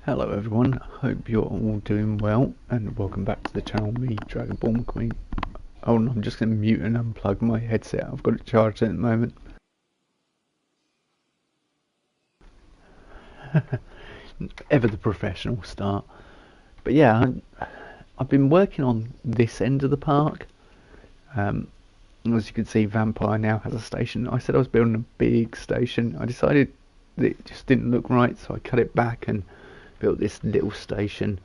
Hello everyone, hope you're all doing well and welcome back to the channel, me Dragonborn Queen. Oh no, I'm just going to mute and unplug my headset, I've got it charged at the moment. Ever the professional start. But yeah, I've been working on this end of the park. As you can see, Vampire now has a station. I said I was building a big station. I decided that it just didn't look right, so I cut it back and built this little station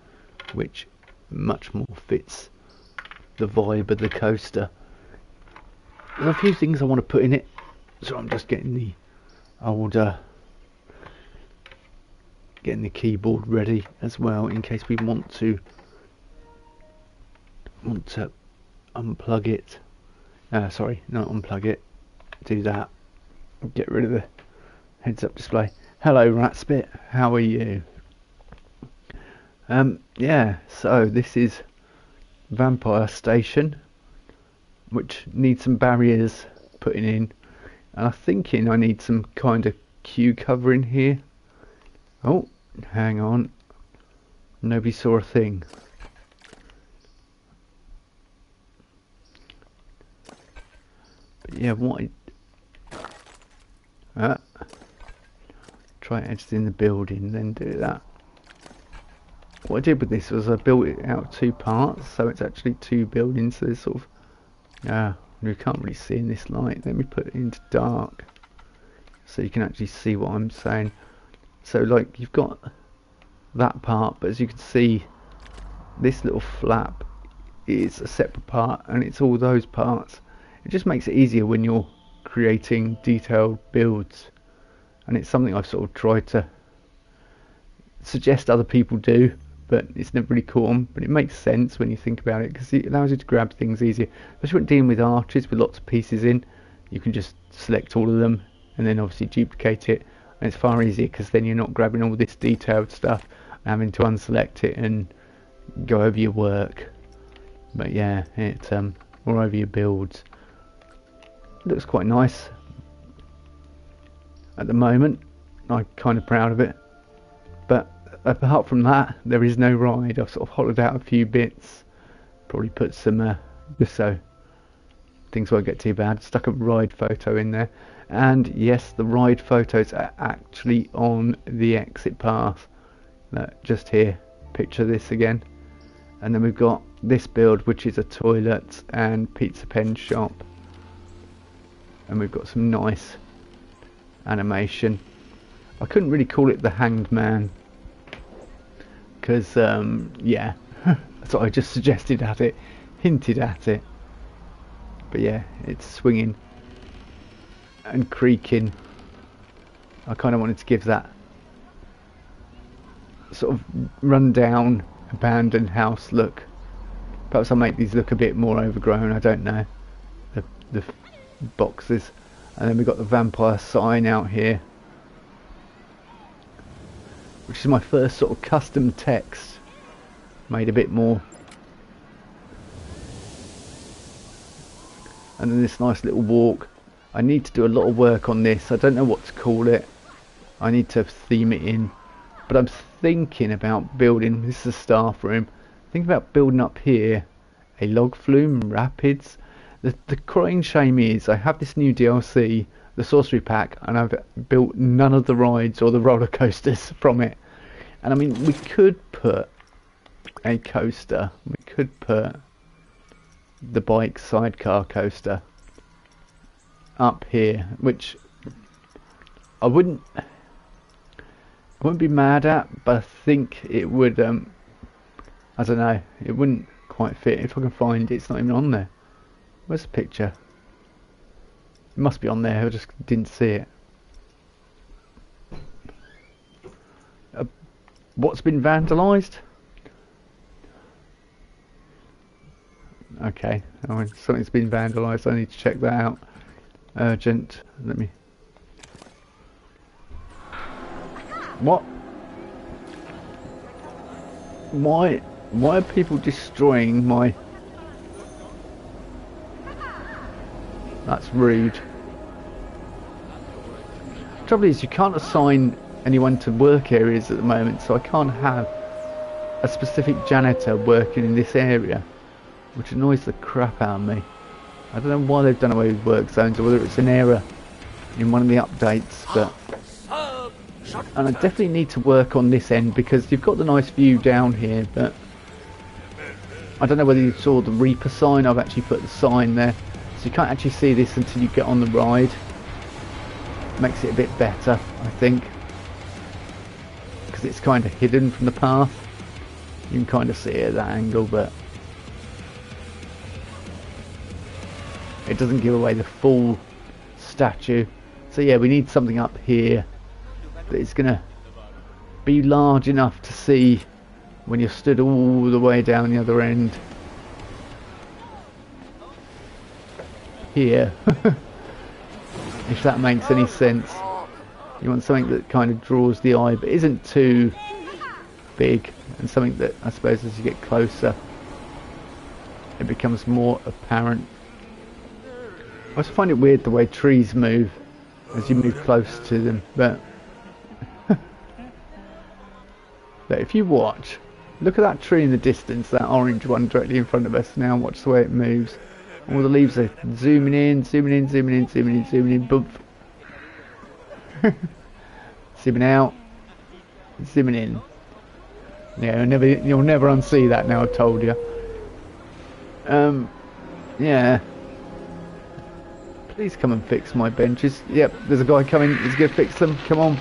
which much more fits the vibe of the coaster. There's a few things I want to put in it, so I'm just getting the old getting the keyboard ready as well in case we want to unplug it. Sorry, not unplug it, do that, get rid of the heads up display. Hello Ratspit, how are you? Yeah, so this is Vampire Station, which needs some barriers putting in, and I'm thinking I need some kind of queue cover in here. Oh, hang on, nobody saw a thing. But yeah, what try editing the building, then do that. What I did with this was I built it out two parts, so it's actually two buildings. So there's sort of, you can't really see in this light. Let me put it into dark, so you can actually see what I'm saying. So like you've got that part, but as you can see, this little flap is a separate part, and it's all those parts. It just makes it easier when you're creating detailed builds, and it's something I've sort of tried to suggest other people do, but it's never really caught on. But it makes sense when you think about it, because it allows you to grab things easier, especially when dealing with arches with lots of pieces in. You can just select all of them and then obviously duplicate it, and it's far easier because then you're not grabbing all this detailed stuff and having to unselect it and go over your work. But yeah, it's or over your builds. It looks quite nice at the moment. I'm kind of proud of it. But apart from that, there is no ride. I've sort of hollowed out a few bits. Probably put some, just so things won't get too bad. Stuck a ride photo in there. And yes, the ride photos are actually on the exit path. Just here, picture this again. And then we've got this build, which is a toilet and pizza pen shop. And we've got some nice animation. I couldn't really call it the Hanged Man, because yeah, that's what I just suggested at it, hinted at it. But yeah, it's swinging and creaking. I kind of wanted to give that sort of run-down, abandoned house look. Perhaps I'll make these look a bit more overgrown, I don't know, the boxes. And then we've got the vampire sign out here, which is my first sort of custom text, made a bit more. And then this nice little walk. I need to do a lot of work on this. I don't know what to call it. I need to theme it in. But I'm thinking about building, this is a staff room, thinking about building up here a log flume rapids. The crying shame is I have this new DLC, the Sorcery Pack, and I've built none of the rides or the roller coasters from it. And I mean, we could put a coaster, we could put the bike sidecar coaster up here, which I wouldn't be mad at, but I think it would, I don't know, it wouldn't quite fit. If I can find it, it's not even on there. Where's the picture? It must be on there, I just didn't see it. What's been vandalised? Okay, I mean, something's been vandalised, I need to check that out. Urgent, let me... What? Why are people destroying my... That's rude. The trouble is, you can't assign anyone to work areas at the moment, so I can't have a specific janitor working in this area, which annoys the crap out of me. I don't know why they've done away with work zones, or whether it's an error in one of the updates, but... And I definitely need to work on this end, because you've got the nice view down here, but... I don't know whether you saw the Reaper sign. I've actually put the sign there, so you can't actually see this until you get on the ride. Makes it a bit better, I think, because it's kind of hidden from the path. You can kind of see it at that angle, but it doesn't give away the full statue. So yeah, we need something up here that is going to be large enough to see when you're stood all the way down the other end. Here. If that makes any sense. You want something that kind of draws the eye but isn't too big, and something that I suppose as you get closer it becomes more apparent. I also find it weird the way trees move as you move close to them, but if you watch, look at that tree in the distance, that orange one directly in front of us. Now watch the way it moves. All the leaves are zooming in, zooming in, zooming in, zooming in, zooming in, boom. Zooming out, zooming in. Yeah, you'll never unsee that now, I've told you. Yeah. Please come and fix my benches. Yep, there's a guy coming, he's going to fix them. Come on.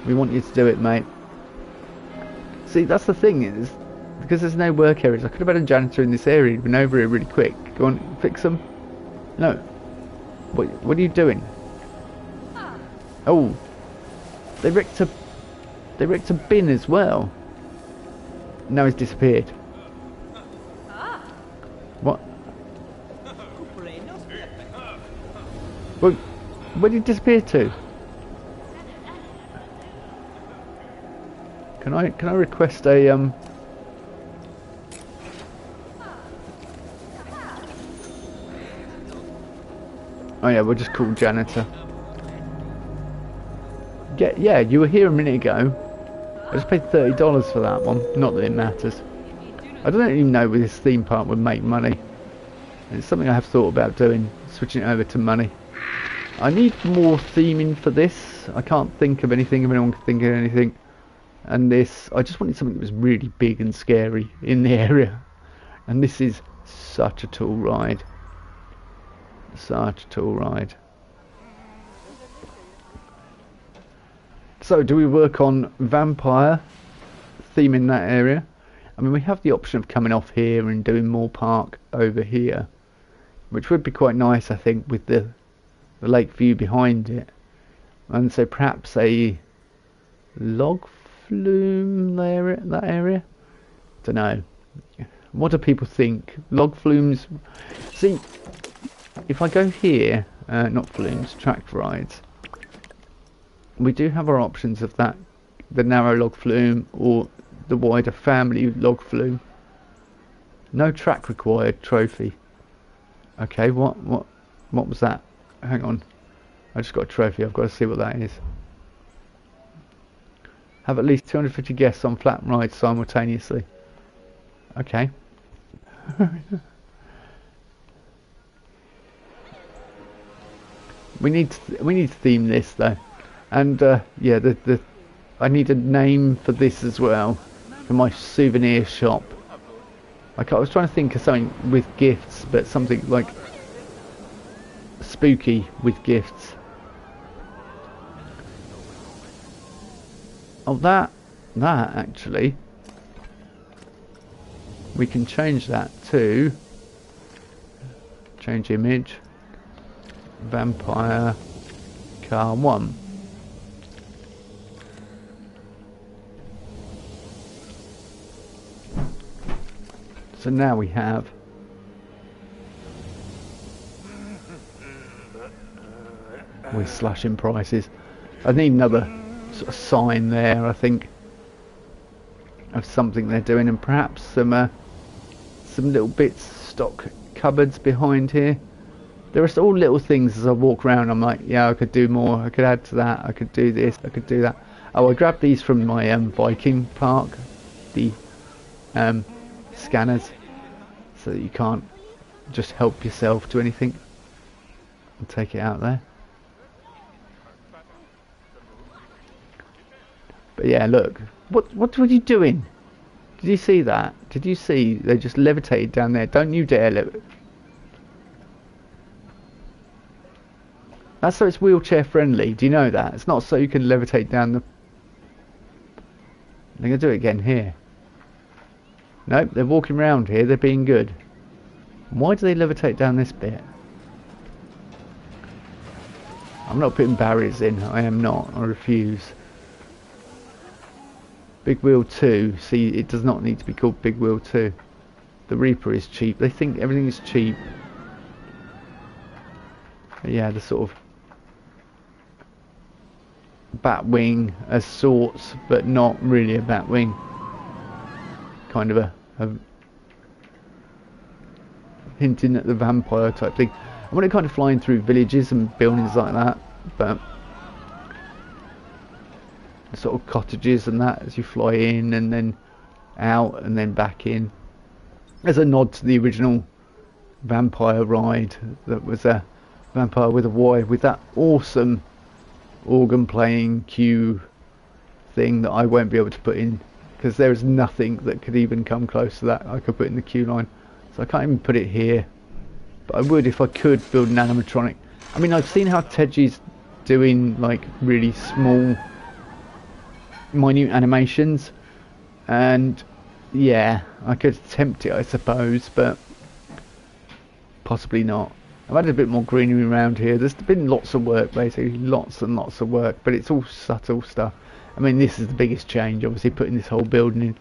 We want you to do it, mate. See, that's the thing, is because there's no work areas, I could have had a janitor in this area. He'd been over here really quick. Go on, fix them. No. What are you doing? Oh, they wrecked a bin as well. Now he's disappeared. What? Well, where did he disappear to? Can I request a Oh yeah, we'll just call janitor. Yeah, you were here a minute ago. I just paid $30 for that one. Not that it matters. I don't even know whether this theme park would make money. It's something I have thought about doing, switching it over to money. I need more theming for this. I can't think of anything, if anyone can think of anything. And this, I just wanted something that was really big and scary in the area. And this is such a tall ride. Such a tall ride. So do we work on vampire theme in that area? I mean, we have the option of coming off here and doing more park over here, which would be quite nice, I think, with the lake view behind it. And so perhaps a log flume there, that area? Don't know. What do people think? Log flumes? See, if I go here, not flumes, track rides, we do have our options of that, the narrow log flume or the wider family log flume. No track required trophy. Okay, what was that? Hang on, I just got a trophy. I've got to see what that is. Have at least 250 guests on flat rides simultaneously. Okay. we need to theme this though. And yeah, I need a name for this as well, for my souvenir shop. Like, I was trying to think of something with gifts, but something like spooky with gifts. Oh, that actually, we can change that to change image, vampire car 1. So now we have we're slashing prices. I need another sort of sign there, I think, of something they're doing, and perhaps some little bits, stock cupboards behind here. There are all little things as I walk around. I'm like, yeah, I could do more. I could add to that. I could do this. I could do that. Oh, I grabbed these from my Viking park, the scanners, so that you can't just help yourself to anything and take it out there. But yeah, look, what were you doing? Did you see that? Did you see they just levitated down there? Don't you dare levitate. That's so it's wheelchair friendly. Do you know that? It's not so you can levitate down the... They're going to do it again here. Nope, they're walking around here. They're being good. Why do they levitate down this bit? I'm not putting barriers in. I am not. I refuse. Big Wheel 2. See, it does not need to be called Big Wheel 2. The Reaper is cheap. They think everything is cheap. But yeah, the sort of Batwing as sorts, but not really a Batwing. Kind of a hinting at the vampire type thing. I want it kind of flying through villages and buildings like that, but sort of cottages and that as you fly in and then out and then back in, as a nod to the original vampire ride that was a Vampire with a Y, with that awesome organ playing cue thing that I won't be able to put in because there is nothing that could even come close to that I could put in the queue line, so I can't even put it here. But I would if I could build an animatronic. I mean, I've seen how Teji's doing like really small minute animations, and yeah, I could attempt it I suppose, but possibly not. I've added a bit more greenery around here. There's been lots of work, basically, lots and lots of work, but it's all subtle stuff. I mean, this is the biggest change, obviously, putting this whole building in.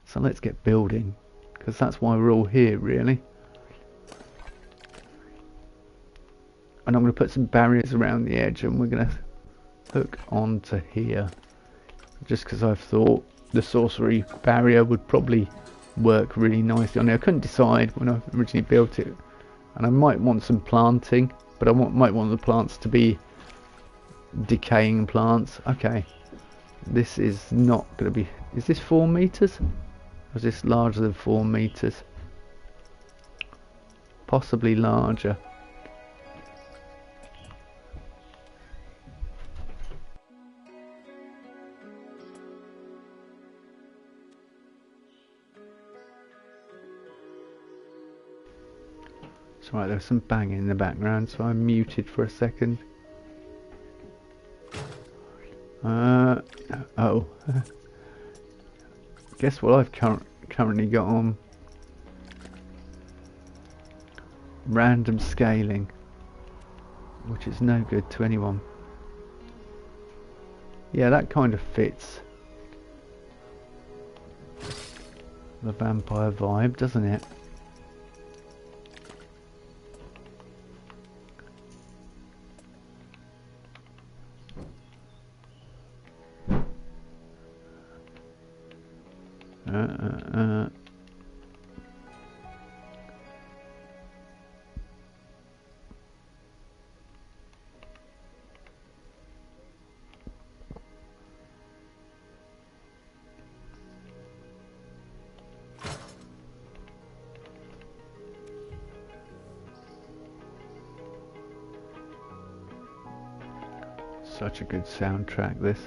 So let's get building, because that's why we're all here, really. And I'm going to put some barriers around the edge, and we're going to hook onto here. Just because I've thought the sorcery barrier would probably work really nicely on it. I couldn't decide when I originally built it, and I might want some planting, but I might want the plants to be decaying plants. Okay, this is not going to be... Is this 4 meters? Or is this larger than 4 meters? Possibly larger. It's alright, there's some banging in the background, so I'm muted for a second. Oh. Guess what I've currently got on? Random scaling, which is no good to anyone. Yeah, that kind of fits the vampire vibe, doesn't it? Such a good soundtrack, this.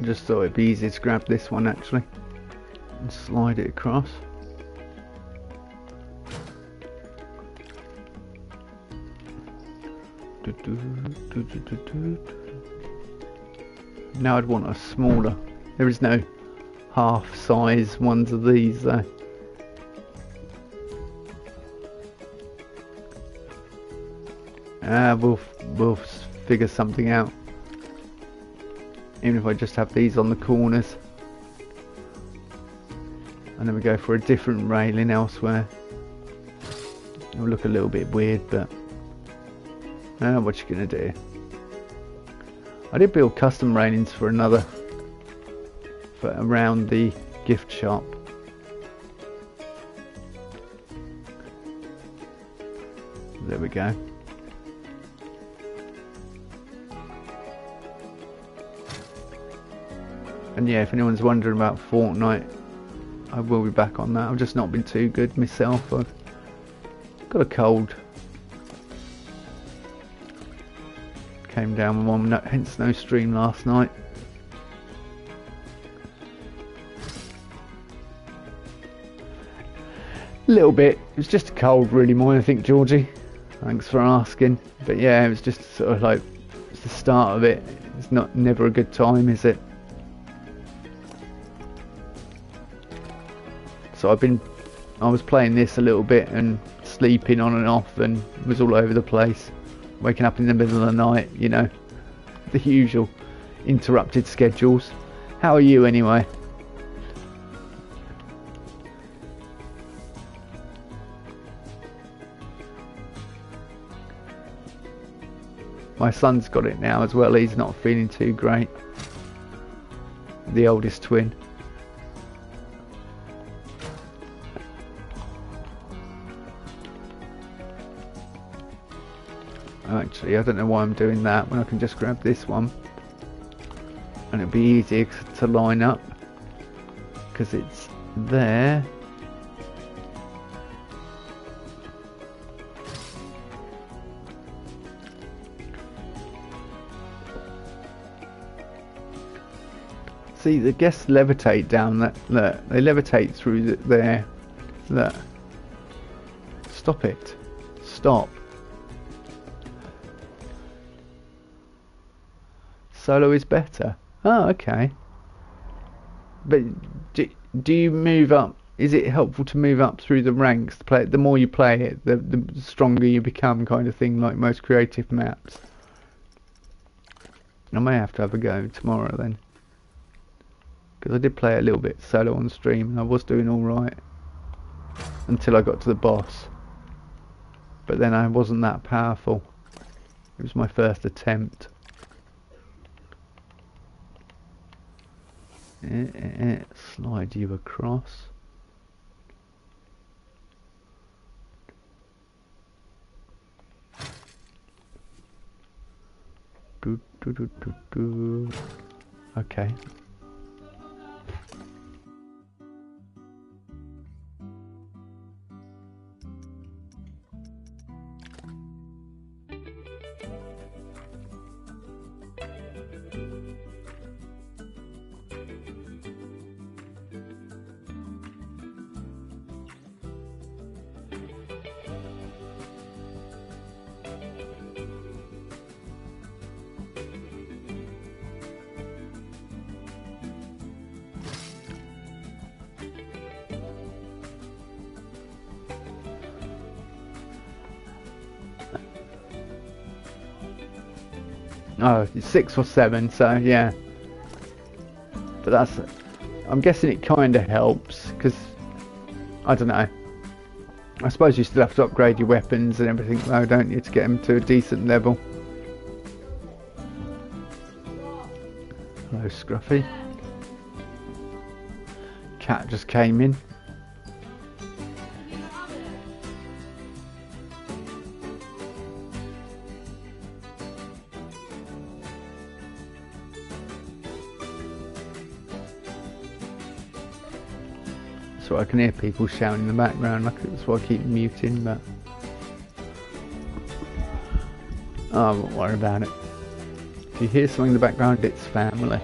Just thought it'd be easy to grab this one actually and slide it across. Now I'd want a smaller. There is no half size ones of these though. We'll figure something out. Even if I just have these on the corners, and then we go for a different railing elsewhere. It'll look a little bit weird, but what you gonna do? I did build custom railings for another for around the gift shop. There we go. And yeah, if anyone's wondering about Fortnite, I will be back on that. I've just not been too good myself. I've got a cold. Came down with one, hence no stream last night. A little bit. It was just a cold really more, I think, Georgie. Thanks for asking. But yeah, it was just sort of like, it's the start of it. It's never a good time, is it? So I was playing this a little bit and sleeping on and off and was all over the place. Waking up in the middle of the night, you know, the usual interrupted schedules. How are you anyway? My son's got it now as well. He's not feeling too great. The oldest twin. Actually, I don't know why I'm doing that when I can just grab this one and it'll be easier to line up because it's there. See, the guests levitate down that. Look, they levitate through there. Look. Stop it. Stop. Solo is better. Oh, okay. But do you move up? Is it helpful to move up through the ranks? To play it? The more you play it, the stronger you become, kind of thing, like most creative maps. I may have to have a go tomorrow then, because I did play a little bit solo on stream and I was doing all right until I got to the boss. But then I wasn't that powerful. It was my first attempt. Slide you across. Okay. Oh, it's 6 or 7, so yeah. But that's, I'm guessing it kind of helps, because, I don't know. I suppose you still have to upgrade your weapons and everything though, don't you, to get them to a decent level. Hello, Scruffy. Cat just came in. So I can hear people shouting in the background, that's why I keep muting, but oh, I won't worry about it. If you hear something in the background, it's family.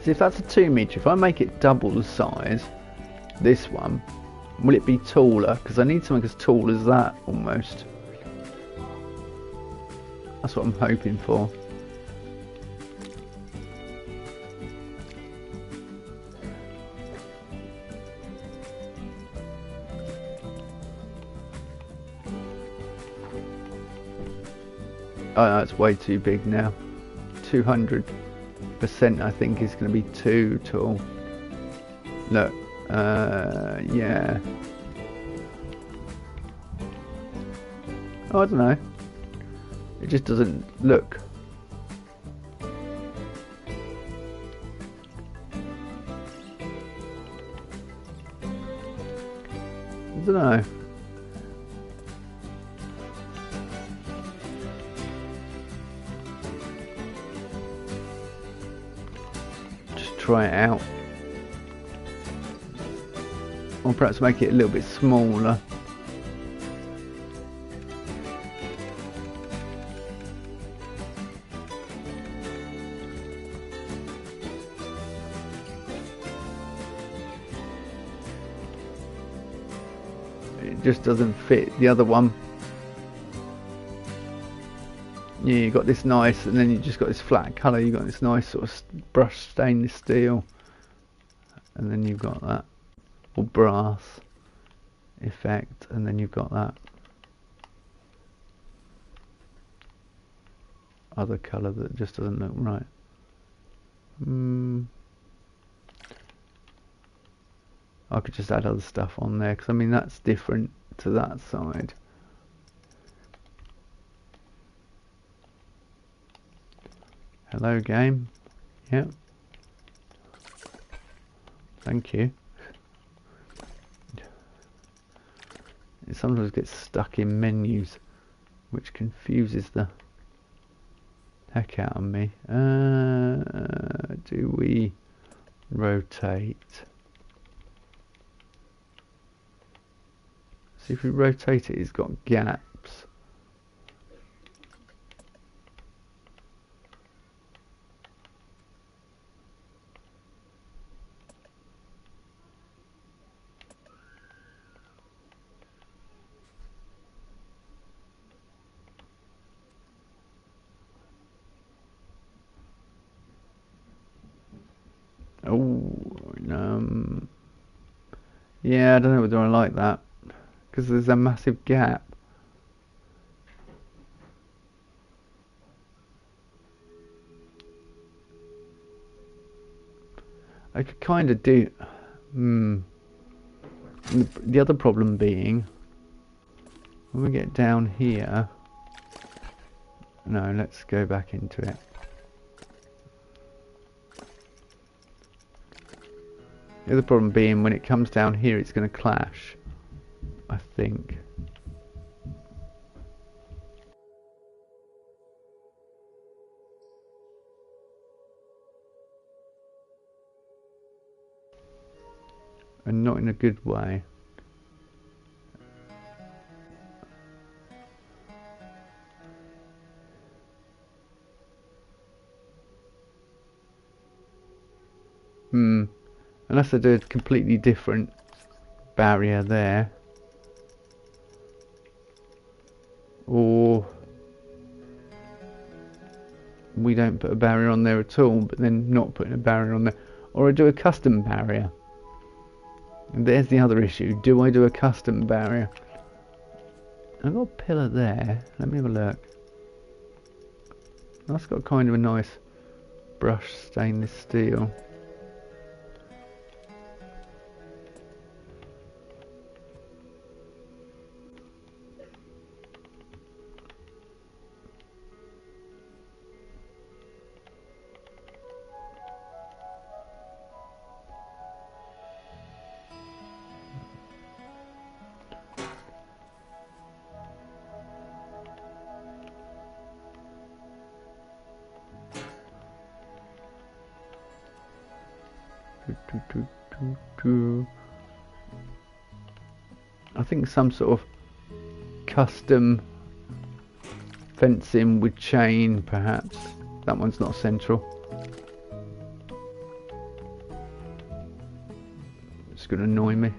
See, if that's a 2 metre, if I make it double the size, this one, will it be taller? Because I need something as tall as that, almost. That's what I'm hoping for. Oh no, it's way too big now. 200% I think is going to be too tall. Look, Yeah. Oh, I don't know. It just doesn't look. I don't know. Just try it out. Or perhaps make it a little bit smaller. It just doesn't fit the other one. Yeah, you got this nice, and then you just got this flat colour. You got this nice sort of brushed stainless steel, and then you've got that, or brass effect, and then you've got that other colour that just doesn't look right. I could just add other stuff on there, because I mean that's different to that side. Hello game. Yep. Thank you. It sometimes gets stuck in menus, which confuses the heck out of me. Do we rotate? See, if we rotate it, it's got gaps. Yeah, I don't know whether I like that, because there's a massive gap. I could kind of do... The other problem being, when we get down here... No, let's go back into it. The other problem being, when it comes down here, it's going to clash, I think. And not in a good way. Unless I do a completely different barrier there. Or we don't put a barrier on there at all, but then not putting a barrier on there. Or I do a custom barrier. And there's the other issue. Do I do a custom barrier? I've got a pillar there. Let me have a look. That's got kind of a nice brushed stainless steel. I think some sort of custom fencing with chain, perhaps. That one's not central. It's going to annoy me.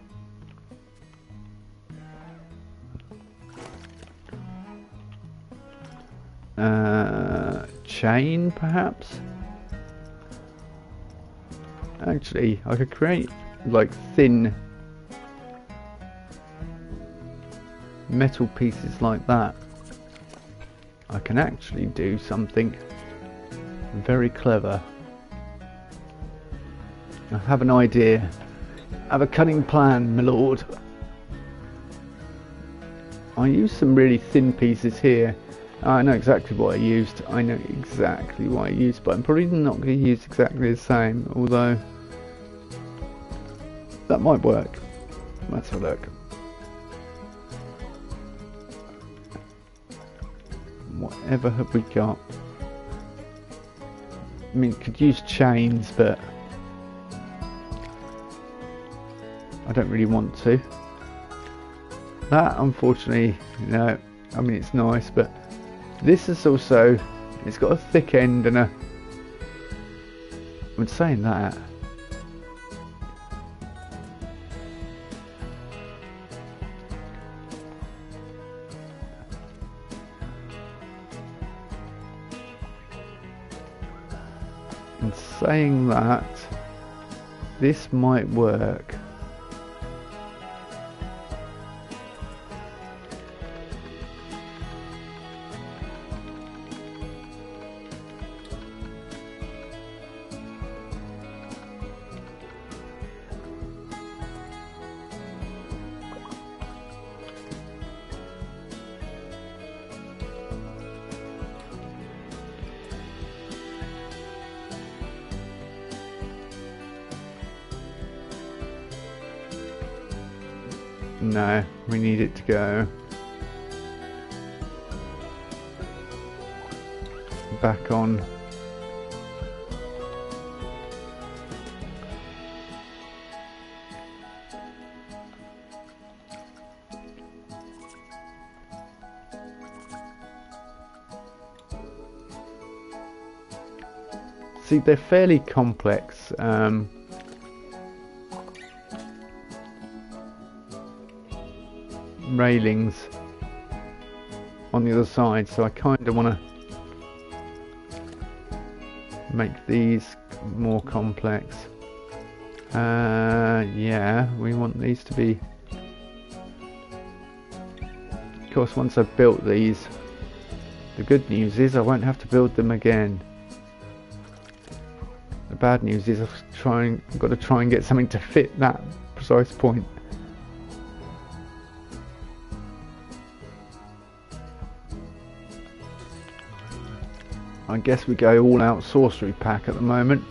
Chain, perhaps? Actually, I could create like thin metal pieces like that. I can actually do something very clever. I have an idea. have a cunning plan, my lord. I used some really thin pieces here. I know exactly what I used. I know exactly what I used, but I'm probably not going to use exactly the same, although that might work. Let's have a look. Whatever have we got? I mean, could use chains, but I don't really want to. That, unfortunately, no. I mean, it's nice, but this is also, it's got a thick end and a, I'm saying that. And saying that, this might work. No, we need it to go back on. See, they're fairly complex. Railings on the other side, so I kind of want to make these more complex. Yeah, we want these to be, of course, once I've built these, the good news is I won't have to build them again. The bad news is I've got to try and get something to fit that precise point. I guess we go all out sorcery pack at the moment.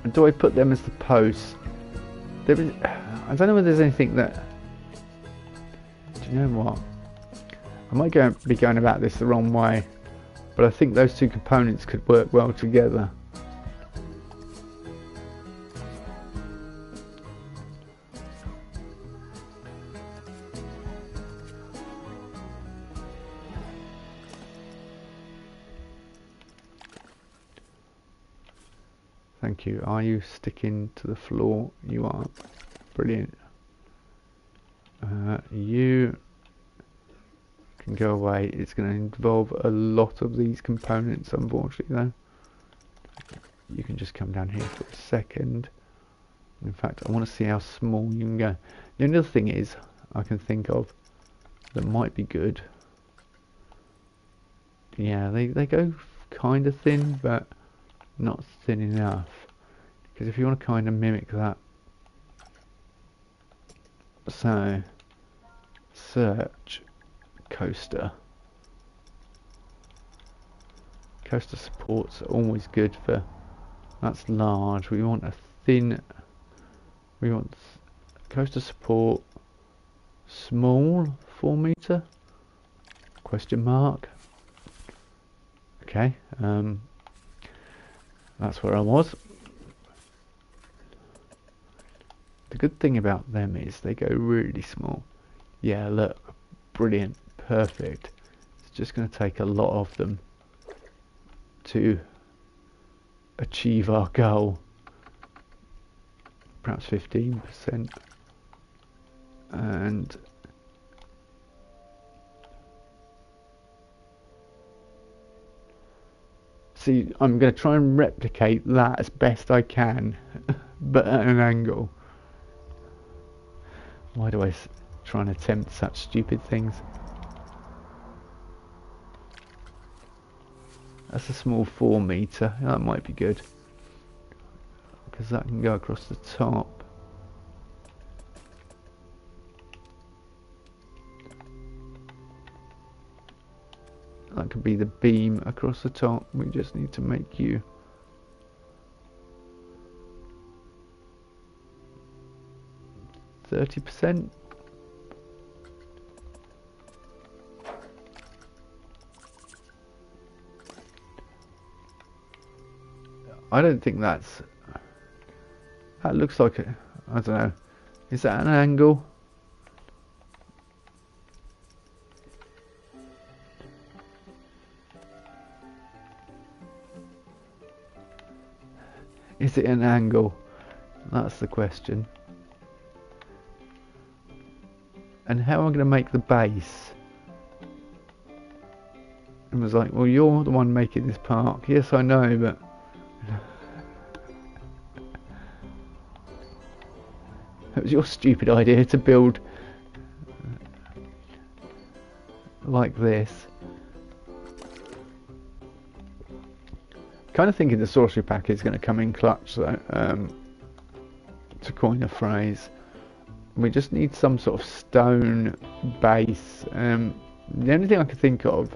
And do I put them as the posts? I don't know whether there's anything that... Do you know what? I might be going about this the wrong way, but I think those two components could work well together. Thank you. Are you sticking to the floor? You are. Brilliant. You can go away. It's going to involve a lot of these components, unfortunately, though. You can just come down here for a second. In fact, I want to see how small you can go. The only other thing is, I can think of that might be good. Yeah, they go kind of thin, but not thin enough, because if you want to kind of mimic that, so search coaster supports are always good for, that's large, we want a thin, we want coaster support small, 4 meter question mark. Okay, that's where I was. The good thing about them is they go really small. Yeah, look, brilliant, perfect. It's just going to take a lot of them to achieve our goal. Perhaps 15%. And see, I'm going to try and replicate that as best I can, but at an angle. Why do I try and attempt such stupid things? That's a small 4 meter. That might be good. because that can go across the top. That could be the beam across the top. We just need to make you 30%. I don't think that looks like a, I don't know, is that an angle? Is it an angle? That's the question. And how am I going to make the base? And was like, well, you're the one making this park. Yes, I know, but it was your stupid idea to build like this. Kind of thinking the sorcery pack is going to come in clutch, though, to coin a phrase. We just need some sort of stone base. The only thing I could think of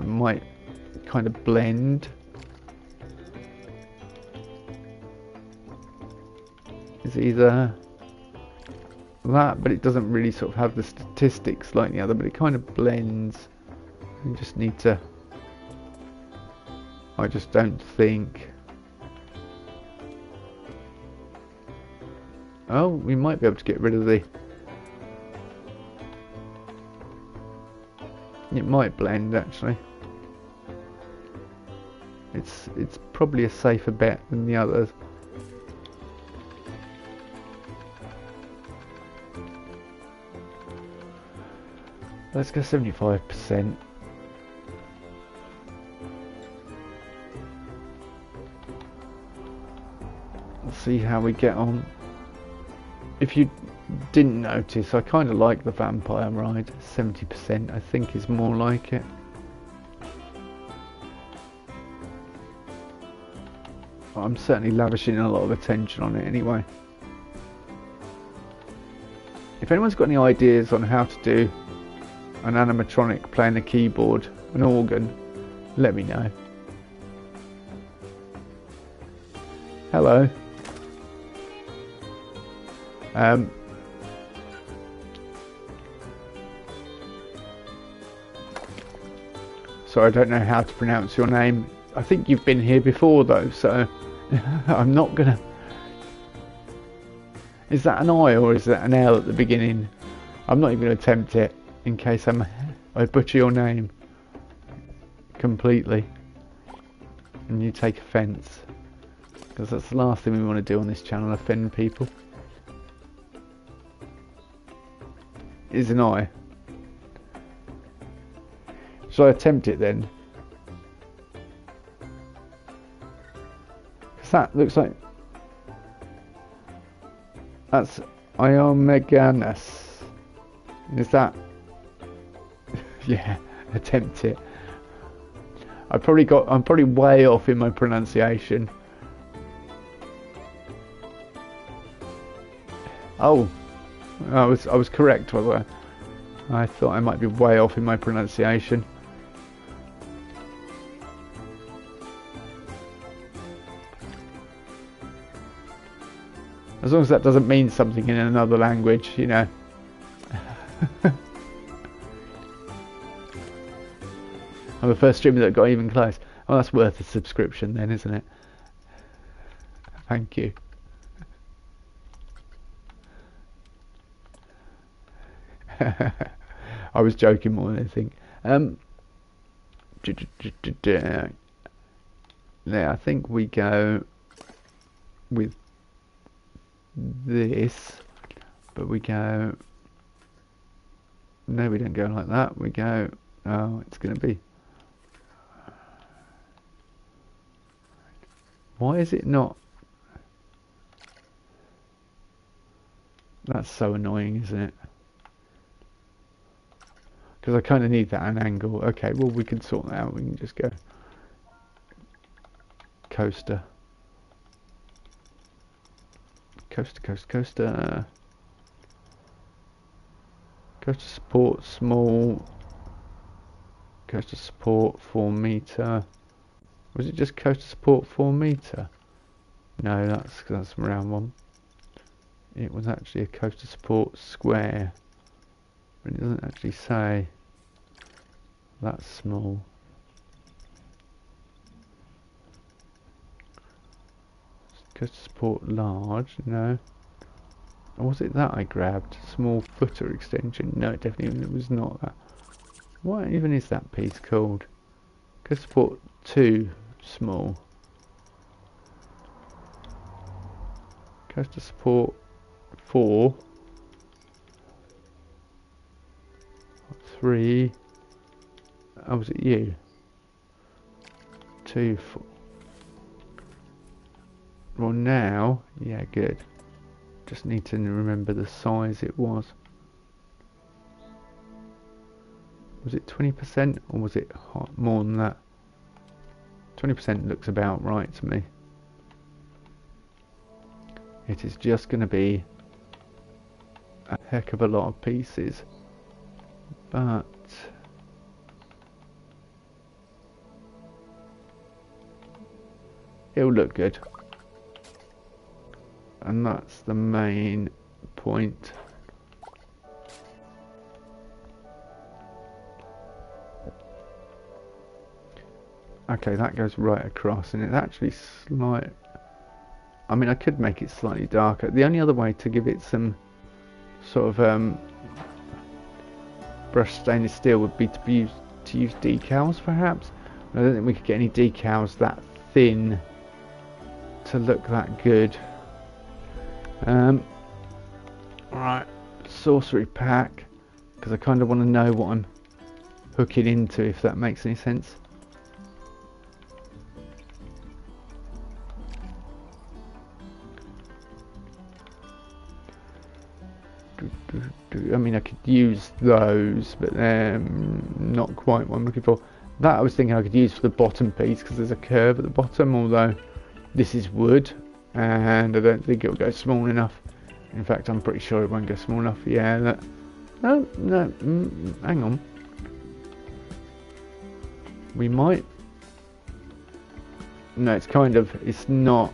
might kind of blend is either that, but it doesn't really sort of have the statistics like the other, but it kind of blends. We just need to, I just don't think, oh, we might be able to get rid of the, it might blend actually. It's probably a safer bet than the others. Let's go 75%. Let's see how we get on. If you didn't notice, I kind of like the vampire ride. 70% I think is more like it. I'm certainly lavishing a lot of attention on it anyway. If anyone's got any ideas on how to do an animatronic playing a keyboard, an organ, let me know. Hello. So I don't know how to pronounce your name. I think you've been here before though, so I'm not gonna... Is that an I or is that an L at the beginning? I'm not even gonna attempt it in case I butcher your name completely and you take offence, because that's the last thing we want to do on this channel, offend people. Is an I. Shall I attempt it then? Because that looks like... That's Iomeganus. Is that... Yeah, attempt it. I'm probably way off in my pronunciation. Oh, I was correct, was I? I thought I might be way off in my pronunciation. As long as that doesn't mean something in another language, you know. I'm the first streamer that got even close. Oh, that's worth a subscription then, isn't it? Thank you. I was joking more than anything. Yeah, I think we go with this, but we go... No, we don't go like that. We go... Oh, it's going to be... Why is it not? That's so annoying, isn't it? Because I kind of need that at an angle. Okay, well we can sort that out. We can just go coaster. Coaster. Coaster support small. Coaster support 4 meter. Was it just coaster support 4 meter? No, that's the round one. It was actually a coaster support square. But it doesn't actually say. That's small. Coaster support large, no. Or was it that I grabbed? Small footer extension? No, it definitely was not that. What even is that piece called? Coaster support 2 small. Coaster support 4. 3. Oh, was it you? 2, 4. Well, now, yeah, good. Just need to remember the size it was. Was it 20% or was it more than that? 20% looks about right to me. It is just going to be a heck of a lot of pieces, but it'll look good. And that's the main point. Okay, that goes right across, and it's actually slight. I mean, I could make it slightly darker. The only other way to give it some sort of brushed stainless steel would be to use decals, perhaps. I don't think we could get any decals that thin to look that good. Right, sorcery pack, because I kind of want to know what I'm hooking into, if that makes any sense. I mean, I could use those, but they're not quite what I'm looking for. That I was thinking I could use for the bottom piece, because there's a curve at the bottom, although this is wood. And I don't think it'll go small enough. In fact, I'm pretty sure it won't go small enough. Yeah, that. No, hang on. We might. No, it's kind of. It's not.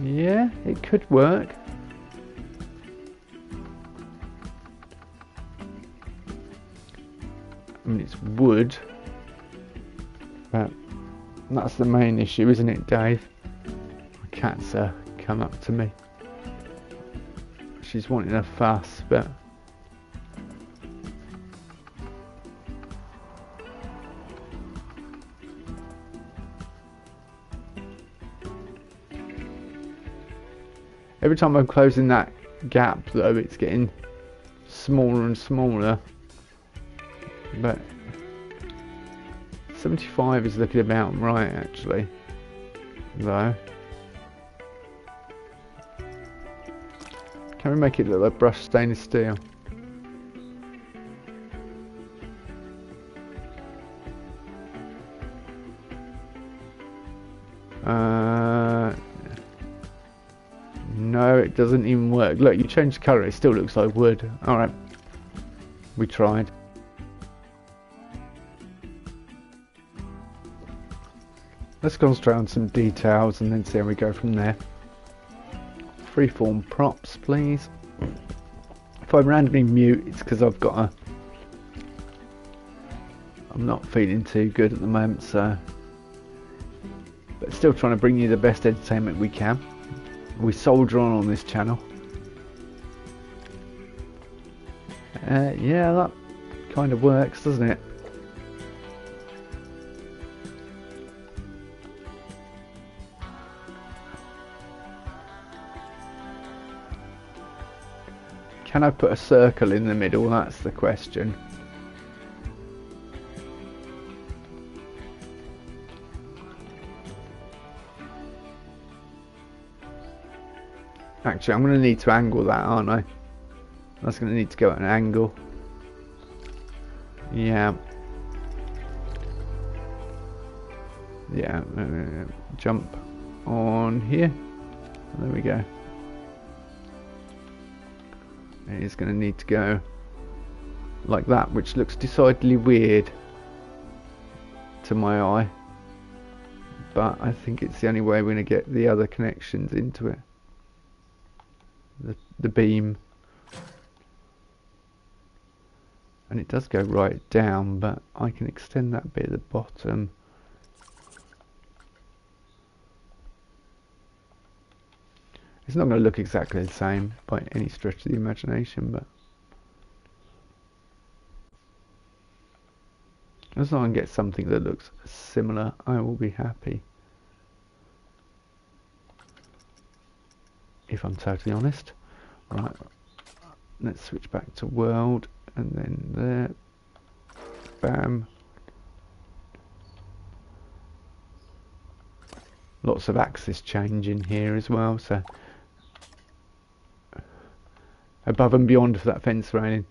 Yeah, it could work. I mean, it's wood. But that's the main issue, isn't it, Dave? My cat's come up to me. She's wanting a fuss, but every time I'm closing that gap, though, it's getting smaller and smaller. But 75 is looking about right, actually, though. Can we make it look like brushed stainless steel? No, it doesn't even work. Look, you change the colour, it still looks like wood. Alright, we tried. Let's concentrate on some details and then see how we go from there. Freeform props, please. If I randomly mute, it's because I've got a... I'm not feeling too good at the moment, so... But still trying to bring you the best entertainment we can. We soldier on this channel. Yeah, that kind of works, doesn't it? Can I put a circle in the middle? That's the question. Actually, I'm going to need to angle that, aren't I? That's going to need to go at an angle. Yeah. Yeah, jump on here. There we go. It's going to need to go like that, which looks decidedly weird to my eye, but I think it's the only way we're going to get the other connections into it. The beam, and it does go right down, but I can extend that bit at the bottom. It's not going to look exactly the same by any stretch of the imagination, but as long as I get something that looks similar, I will be happy. If I'm totally honest. Right, let's switch back to world, and then there. Bam. Lots of axis change in here as well, so above and beyond for that fence railing.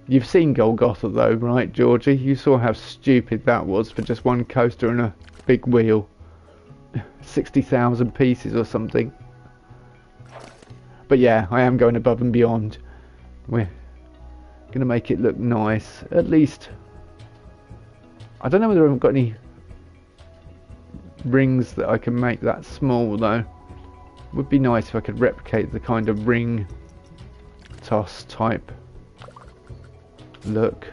You've seen Golgotha though, right, Georgie? You saw how stupid that was for just one coaster and a big wheel. 60,000 pieces or something. But yeah, I am going above and beyond. We're going to make it look nice. At least, I don't know whether I've got any rings that I can make that small though. Would be nice if I could replicate the kind of ring toss type look.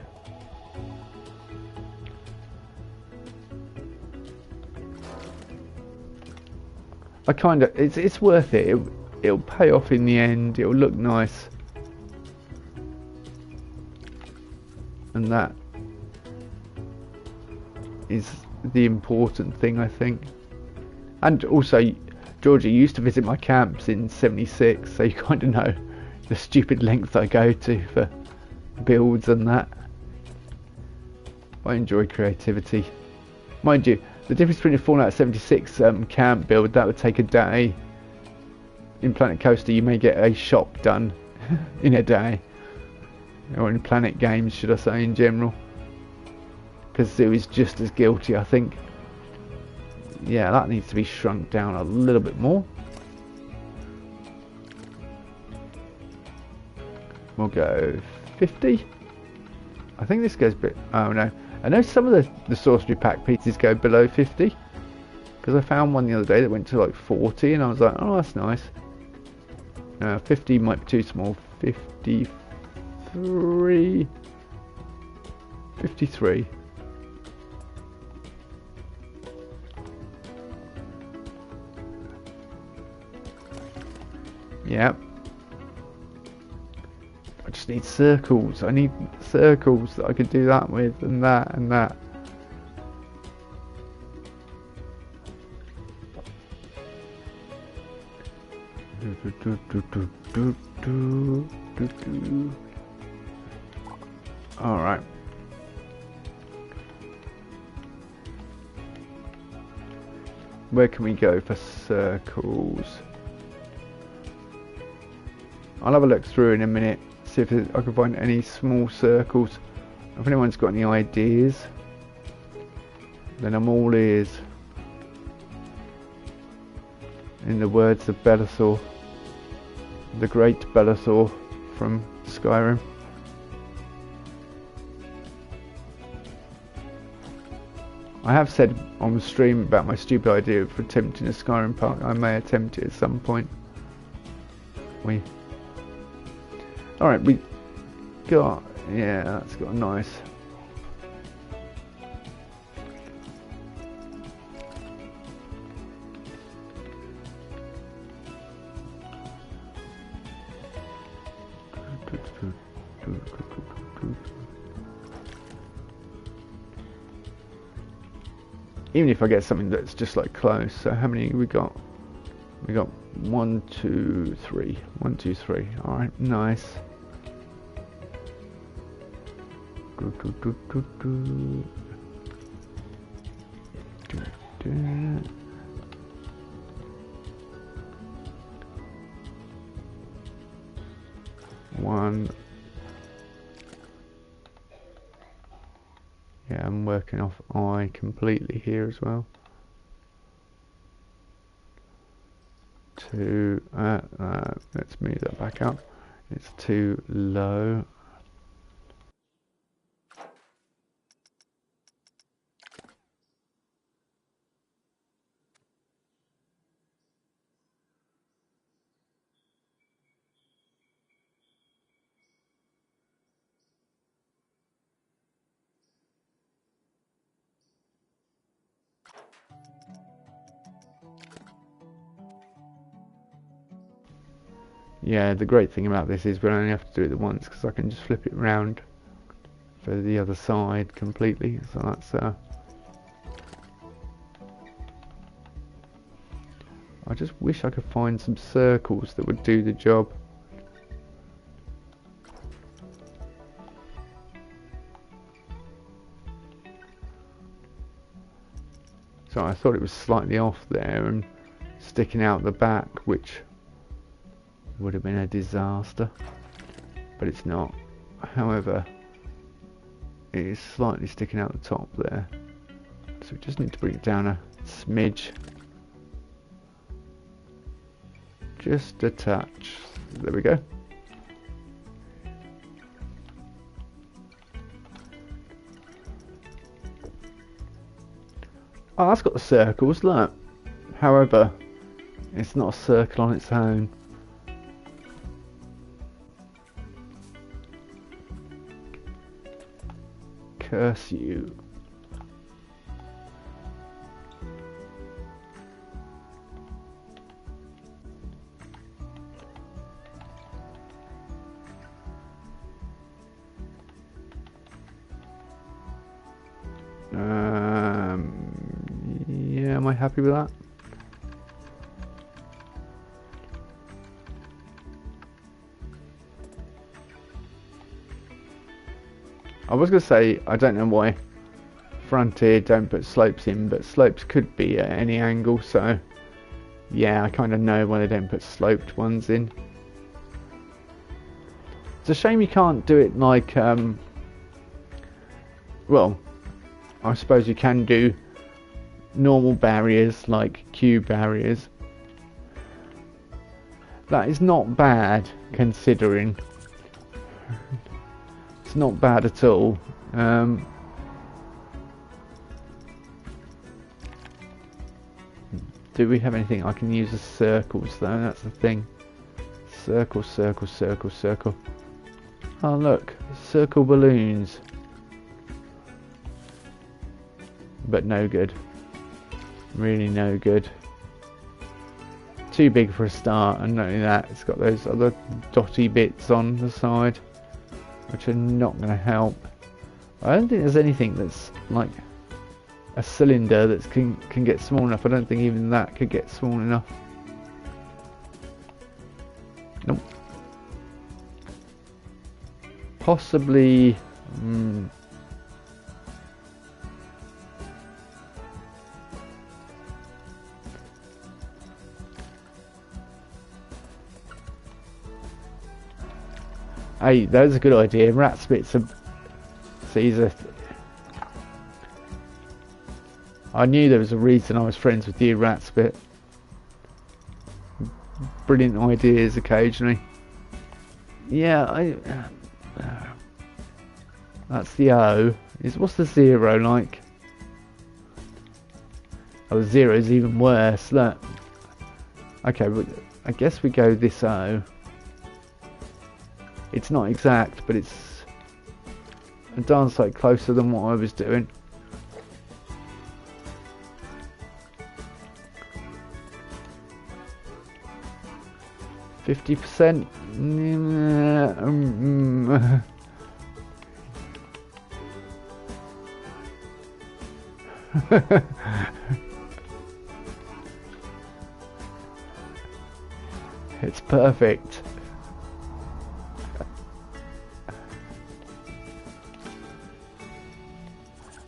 I kind of, it's worth it. It'll pay off in the end. It'll look nice, and that is the important thing, I think. And also, Georgia used to visit my camps in '76, so you kind of know the stupid lengths I go to for builds and that. I enjoy creativity. Mind you, the difference between a Fallout 76 camp build, that would take a day. In Planet Coaster you may get a shop done in a day. Or in Planet Games, should I say, in general. Because it was just as guilty, I think. Yeah, that needs to be shrunk down a little bit more. We'll go 50. I think this goes bit. Oh no, I know some of the sorcery pack pieces go below 50, because I found one the other day that went to like 40, and I was like, oh, that's nice. 50 might be too small. 53. 53. Yep. I just need circles. I need circles that I could do that with, and that, and that. Alright. Where can we go for circles? I'll have a look through in a minute, see if I can find any small circles. If anyone's got any ideas, then I'm all ears. In the words of Bellathor, the great Bellathor from Skyrim. I have said on the stream about my stupid idea for attempting a Skyrim park. I may attempt it at some point. Alright, we got, yeah, that's got a nice. Even if I get something that's just like close. So how many we got? We got 1, 2, 3. 1, 2, 3. Alright, nice. One. Yeah, I'm working off I completely here as well. Let's move that back up. It's too low. Yeah, the great thing about this is we only have to do it once because I can just flip it round for the other side completely. So that's I just wish I could find some circles that would do the job. So I thought it was slightly off there and sticking out the back, which would have been a disaster, but it's not. However, it is slightly sticking out the top there, so we just need to bring it down a smidge, just a touch. There we go. Oh, that's got the circles, look. However, it's not a circle on its own. Curse you. Yeah, am I happy with that? I was going to say, I don't know why Frontier don't put slopes in, but slopes could be at any angle, so yeah, I kind of know why they don't put sloped ones in. It's a shame you can't do it like, well, I suppose you can do normal barriers, like cube barriers. That is not bad, considering. It's not bad at all. Do we have anything I can use as circles though? That's the thing. Circle, circle, circle, circle. Oh look, circle balloons. But no good. Really no good. Too big for a start, and not only that, it's got those other dotty bits on the side, which are not going to help. I don't think there's anything that's like a cylinder that can get small enough. I don't think even that could get small enough. Nope. Possibly. Hey, that's a good idea. Rat spits are Caesar. I knew there was a reason I was friends with you, Rat Spit. Brilliant ideas occasionally. Yeah, that's the O. What's the 0 like? Oh, the 0 is even worse. Look. Okay, but I guess we go this O. It's not exact, but it's a darn sight closer than what I was doing. %. It's perfect.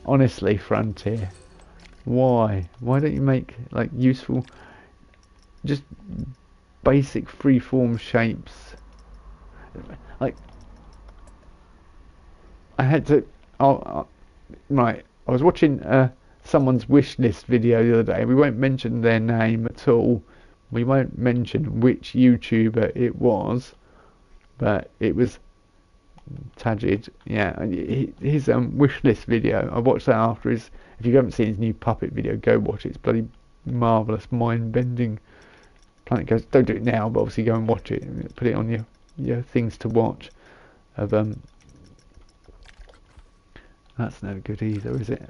Honestly, Frontier, why don't you make like useful, just basic freeform shapes? Like, I had to, Right, I was watching someone's wish list video the other day. We won't mention their name at all. We won't mention which YouTuber it was, but it was Tajid. Yeah, and his wish list video. I watched that after his. If you haven't seen his new puppet video, go watch it. It's bloody marvelous, mind-bending. Planet goes. Don't do it now, but obviously go and watch it. Put it on your things to watch. Of that's no good either, is it?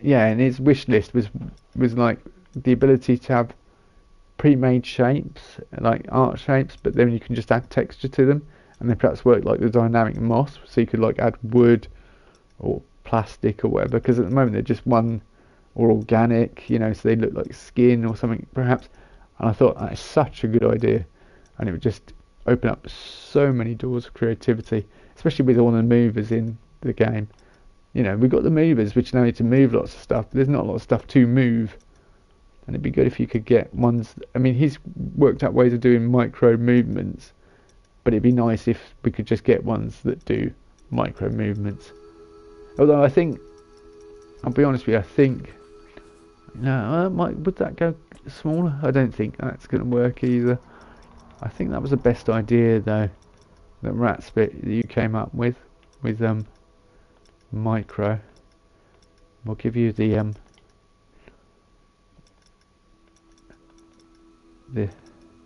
Yeah, and his wish list was like the ability to have pre-made shapes, like art shapes, but then you can just add texture to them, and they perhaps work like the dynamic moss, so you could like add wood or plastic or whatever, because at the moment they're just one or organic, you know, so they look like skin or something perhaps. And I thought that is such a good idea, and it would just open up so many doors of creativity, especially with all the movers in the game. You know, we've got the movers which allow you to move lots of stuff, but there's not a lot of stuff to move. And it'd be good if you could get ones. I mean, he's worked out ways of doing micro movements, but it'd be nice if we could just get ones that do micro movements. Although I think, I'll be honest with you, I think, no, would that go smaller? I don't think that's going to work either. I think that was the best idea though, that Ratspit that you came up with micro. We'll give you the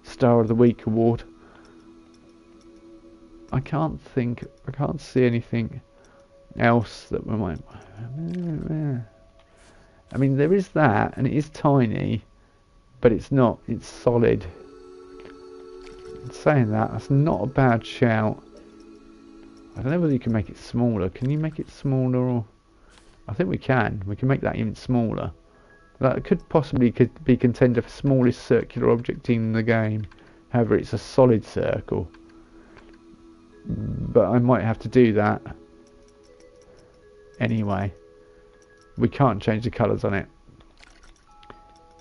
Star of the Week award. I can't see anything else that we might. I mean, there is that, and it is tiny, but it's not. It's solid. Saying that, that's not a bad shout. I don't know whether you can make it smaller. Can you make it smaller? Or I think we can. We can make that even smaller. That could possibly be contender for smallest circular object in the game. However, it's a solid circle. But I might have to do that. Anyway, we can't change the colours on it.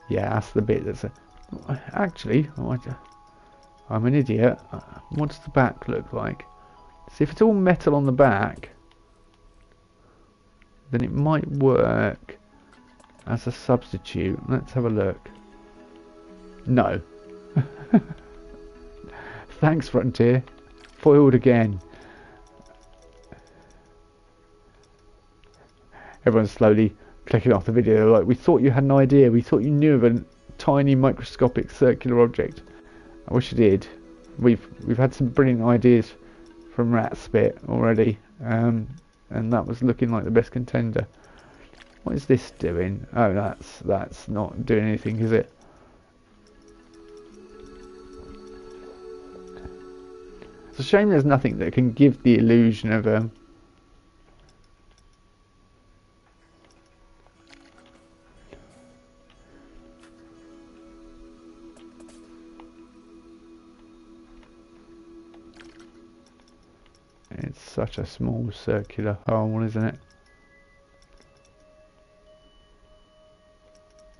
Yeah, that's the bit that's... Actually, I'm an idiot. What does the back look like? See, if it's all metal on the back, then it might work as a substitute. Let's have a look. No. Thanks, Frontier. Foiled again. Everyone's slowly clicking off the video. Like, we thought you had an idea. We thought you knew of a tiny microscopic circular object. I wish you did. We've had some brilliant ideas from Ratspit already, and that was looking like the best contender. What is this doing? Oh, that's not doing anything, is it? It's a shame there's nothing that can give the illusion of it's such a small circular hole, isn't it?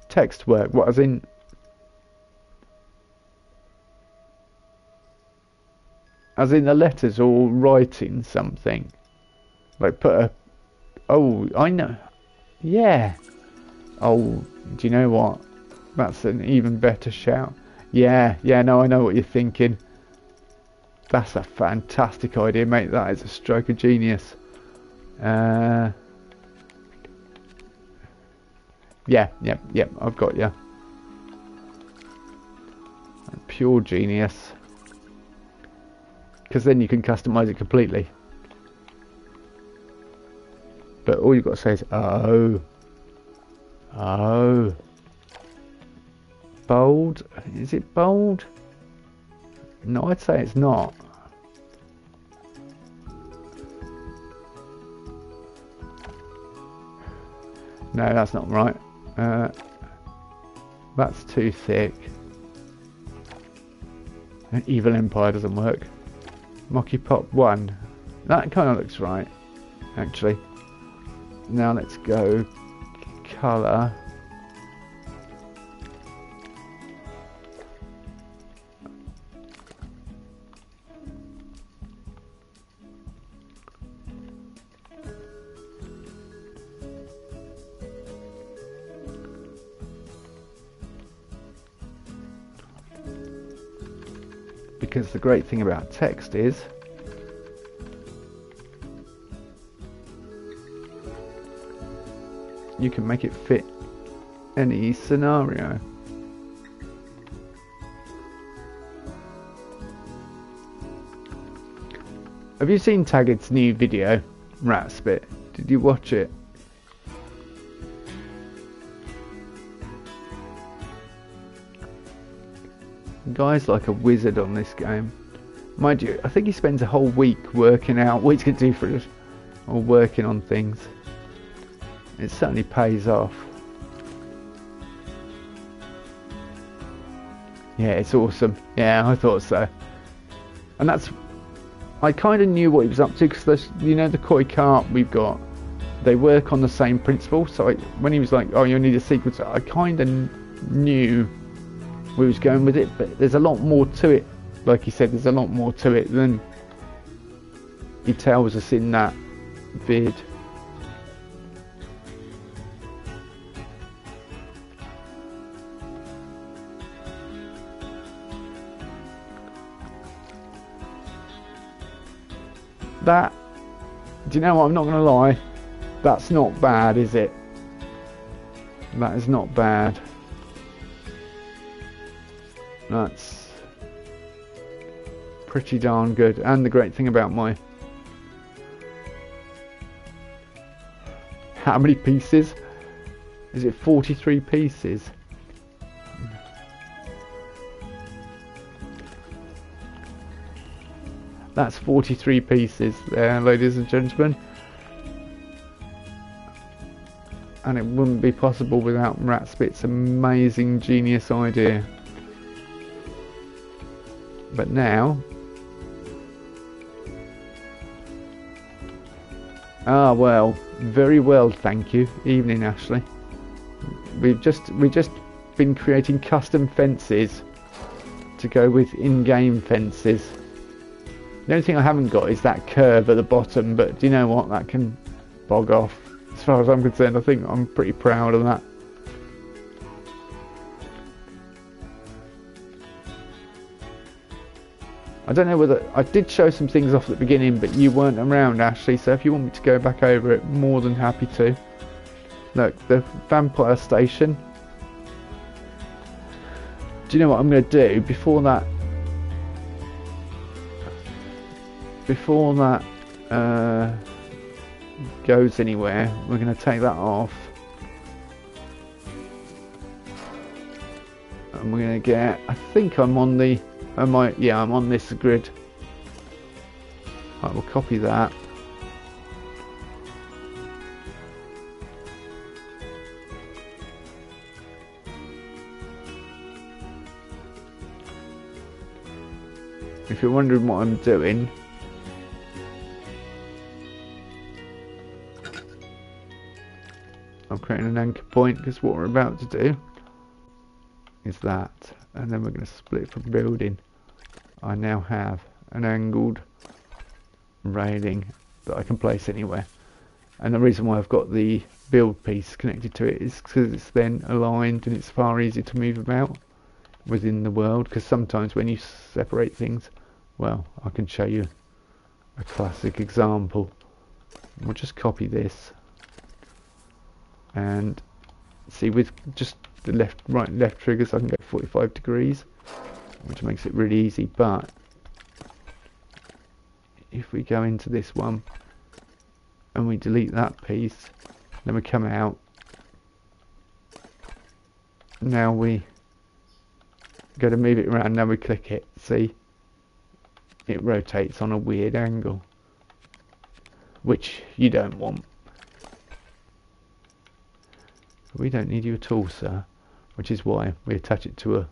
Text work, what, as in the letters or writing something? Like put a... Oh, I know. Yeah. Oh, do you know what? That's an even better shout. Yeah, no, I know what you're thinking. That's a fantastic idea, mate. That is a stroke of genius. Yeah, I've got you. Pure genius. Because then you can customize it completely. But all you've got to say is, oh. Bold? Is it bold? No, I'd say it's not. No, that's not right. That's too thick. Evil Empire doesn't work. Mocky Pop 1. That kind of looks right, actually. Now let's go colour. because the great thing about text is you can make it fit any scenario. Have you seen Taggart's new video, Rat Spit? Did you watch it? The guy's like a wizard on this game. Mind you, I think he spends a whole week working out what he's going to do for it, or working on things. It certainly pays off. Yeah, it's awesome. Yeah, I thought so. And that's... I kind of knew what he was up to, because you know the koi carp we've got, they work on the same principle. So when he was like, oh, you'll need a sequence, I kind of knew where he was going with it. But there's a lot more to it. Like he said, there's a lot more to it than he tells us in that vid. That, do you know what, I'm not going to lie, that's not bad, is it? That is not bad. That's pretty darn good. And the great thing about my... How many pieces? Is it 43 pieces? That's 43 pieces there, ladies and gentlemen. And it wouldn't be possible without Rat Spit's amazing genius idea. But now... Ah, well, very well, thank you. Evening, Ashley. We've just been creating custom fences to go with in-game fences. The only thing I haven't got is that curve at the bottom, but do you know what? That can bog off. As far as I'm concerned, I think I'm pretty proud of that. I don't know whether... I did show some things off at the beginning, but you weren't around, Ashley, so if you want me to go back over it, more than happy to. Look, the vampire station. Do you know what I'm going to do before that? Before that goes anywhere, we're going to take that off, and we're going to get... I think I'm on the... I'm on this grid. Right, we'll copy that. If you're wondering what I'm doing, I'm creating an anchor point, because what we're about to do is that, and then we're going to split from building. I now have an angled railing that I can place anywhere, and the reason why I've got the build piece connected to it is because it's then aligned and it's far easier to move about within the world, because sometimes when you separate things, well, I can show you a classic example. We'll just copy this and see, with just the right and left triggers I can go 45 degrees, which makes it really easy. But if we go into this one and we delete that piece, then we come out, now we go to move it around, now we click it, see, it rotates on a weird angle, which you don't want. We don't need you at all, sir, which is why we attach it to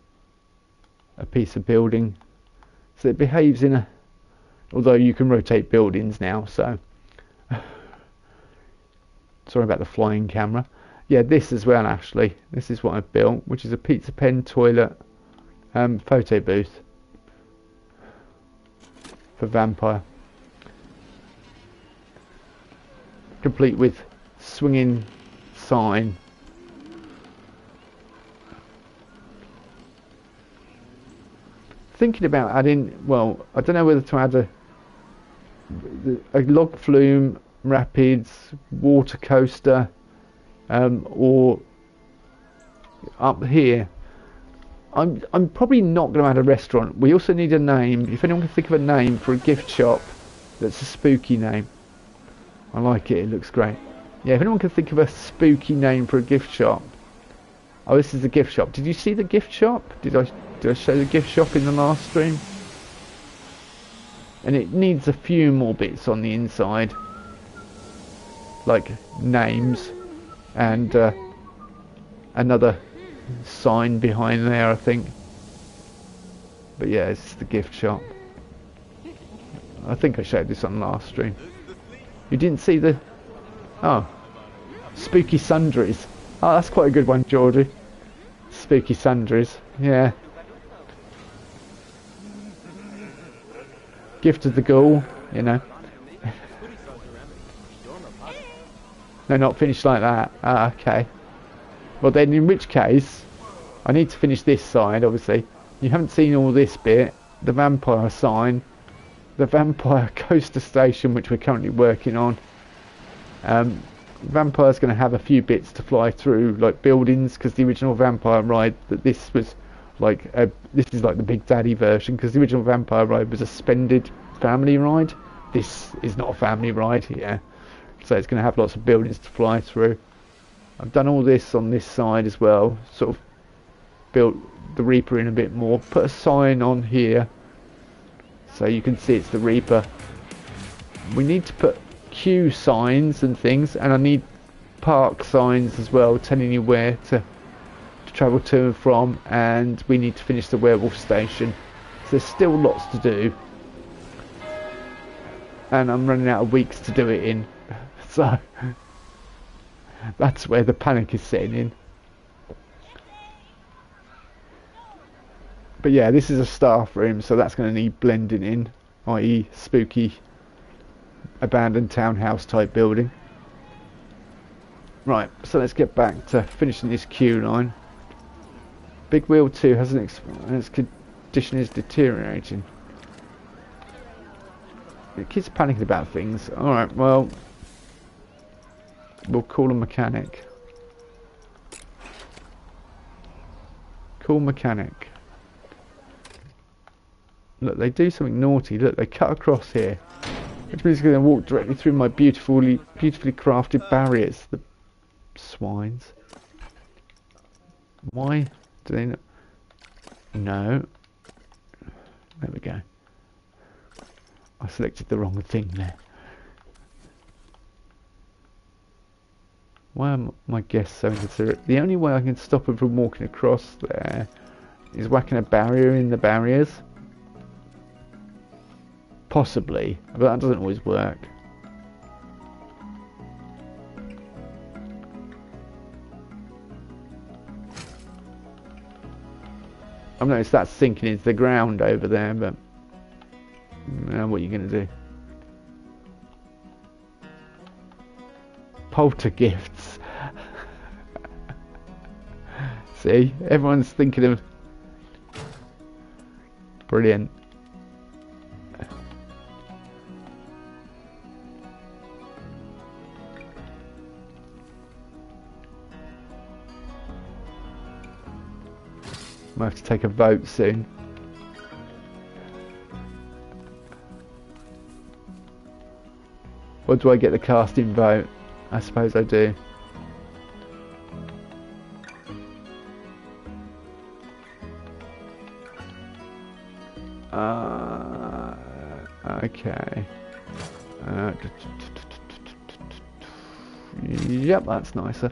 a piece of building, so it behaves in a... Although you can rotate buildings now, so... Sorry about the flying camera. Yeah, this as well, Ashley. This is what I've built, which is a pizza pen, toilet, photo booth for Vampire. Complete with swinging sign. thinking about adding, well, I don't know whether to add a log flume, rapids, water coaster, or up here. I'm probably not going to add a restaurant. We also need a name. If anyone can think of a name for a gift shop that's a spooky name. I like it, it looks great. Yeah, if anyone can think of a spooky name for a gift shop. Oh, this is the gift shop. Did you see the gift shop? Did I show the gift shop in the last stream? And it needs a few more bits on the inside. Like names and another sign behind there, I think. But yeah, it's the gift shop. I think I showed this on last stream. You didn't see the... Oh. Spooky Sundries. Oh, that's quite a good one, Georgie. Spooky Sundries. Yeah. Gift of the Ghoul, you know. No, not finished like that. Ah, okay. Well then, in which case, I need to finish this side, obviously. You haven't seen all this bit. The vampire sign. The vampire coaster station, which we're currently working on. Vampire's going to have a few bits to fly through, like buildings, because the original vampire ride, this was like this is like the Big Daddy version, because the original vampire ride was a suspended family ride. This is not a family ride, yeah. So it's going to have lots of buildings to fly through. I've done all this on this side as well, sort of built the Reaper in a bit more, put a sign on here so you can see it's the Reaper. We need to put queue signs and things, and I need park signs as well, telling you where to travel to and from, and we need to finish the werewolf station. So there's still lots to do, and I'm running out of weeks to do it in, so that's where the panic is setting in. But yeah, this is a staff room, so that's going to need blending in, i.e. spooky abandoned townhouse type building. Right, so let's get back to finishing this queue line. Big Wheel 2 has an its condition is deteriorating. It keeps panicking about things. Alright, well, we'll call a mechanic. Call mechanic. Look, they do something naughty. Look, they cut across here, which means they're going to walk directly through my beautifully crafted barriers. The swines. Why do they not? No. There we go. I selected the wrong thing there. Why are my guests so inconsiderate? The only way I can stop them from walking across there is whacking a barrier in the barriers. Possibly, but that doesn't always work. I've noticed that's sinking into the ground over there, but what are you going to do? Poltergifts. See, everyone's thinking of... Brilliant. Might have to take a vote soon. Or do I get the casting vote? I suppose I do. Okay. Yep, that's nicer.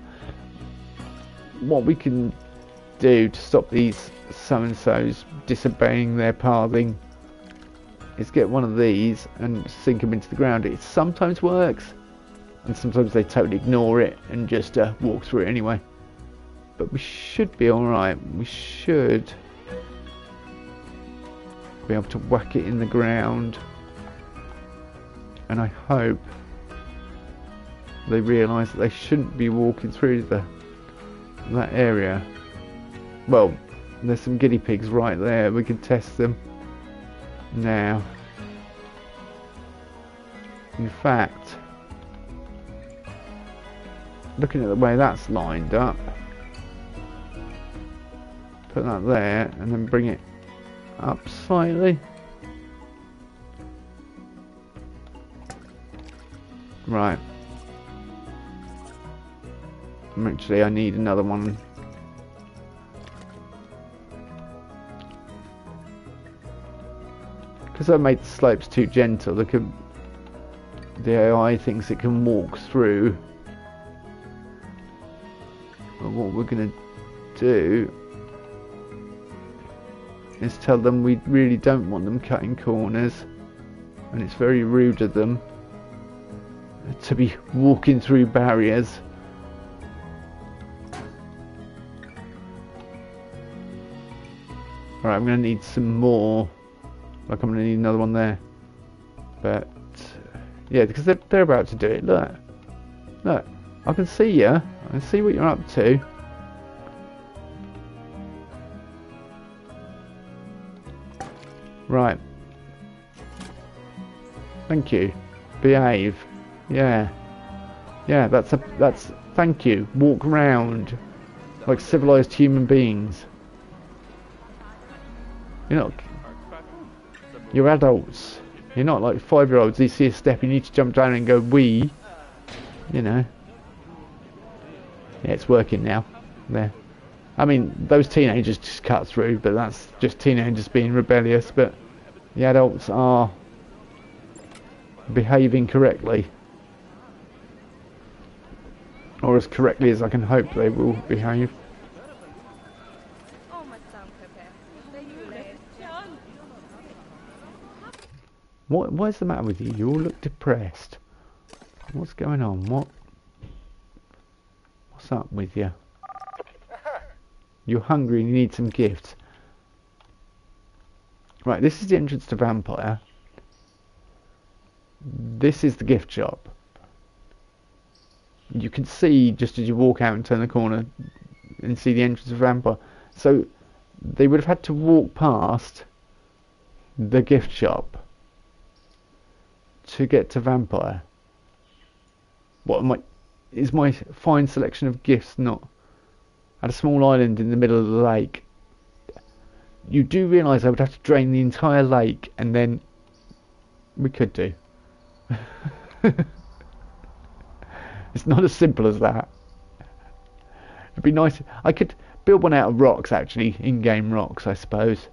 What we can do to stop these so-and-sos disobeying their pathing is get one of these and sink them into the ground. It sometimes works, and sometimes they totally ignore it and just walk through it anyway. But we should be alright. We should be able to whack it in the ground, and I hope they realise that they shouldn't be walking through that area. Well, there's some guinea pigs right there. We can test them. Now, in fact, looking at the way that's lined up, put that there and then bring it up slightly. Right. Actually, I need another one. Because I made the slopes too gentle, the AI thinks it can walk through. But what we're going to do is tell them we really don't want them cutting corners, and it's very rude of them to be walking through barriers. Alright, I'm going to need some more. Like, I'm going to need another one there. But, yeah, because they're about to do it. Look. Look. I can see you. I can see what you're up to. Right. Thank you. Behave. Yeah. Yeah, that's thank you. Walk round like civilized human beings. You're adults. You're not like 5-year-olds. You see a step, you need to jump down and go wee. You know. Yeah, it's working now. There. I mean, those teenagers just cut through, but that's just teenagers being rebellious. But the adults are behaving correctly. Or as correctly as I can hope they will behave. What is the matter with you? You all look depressed. What's going on? What's up with you? You're hungry and you need some gifts. Right, this is the entrance to Vampire. This is the gift shop. You can see just as you walk out and turn the corner and see the entrance of Vampire. So they would have had to walk past the gift shop to get to Vampire. Is my fine selection of gifts not at a small island in the middle of the lake? You do realise I would have to drain the entire lake, and then we could do. It's not as simple as that. It'd be nice. I could build one out of rocks, actually, in-game rocks, I suppose.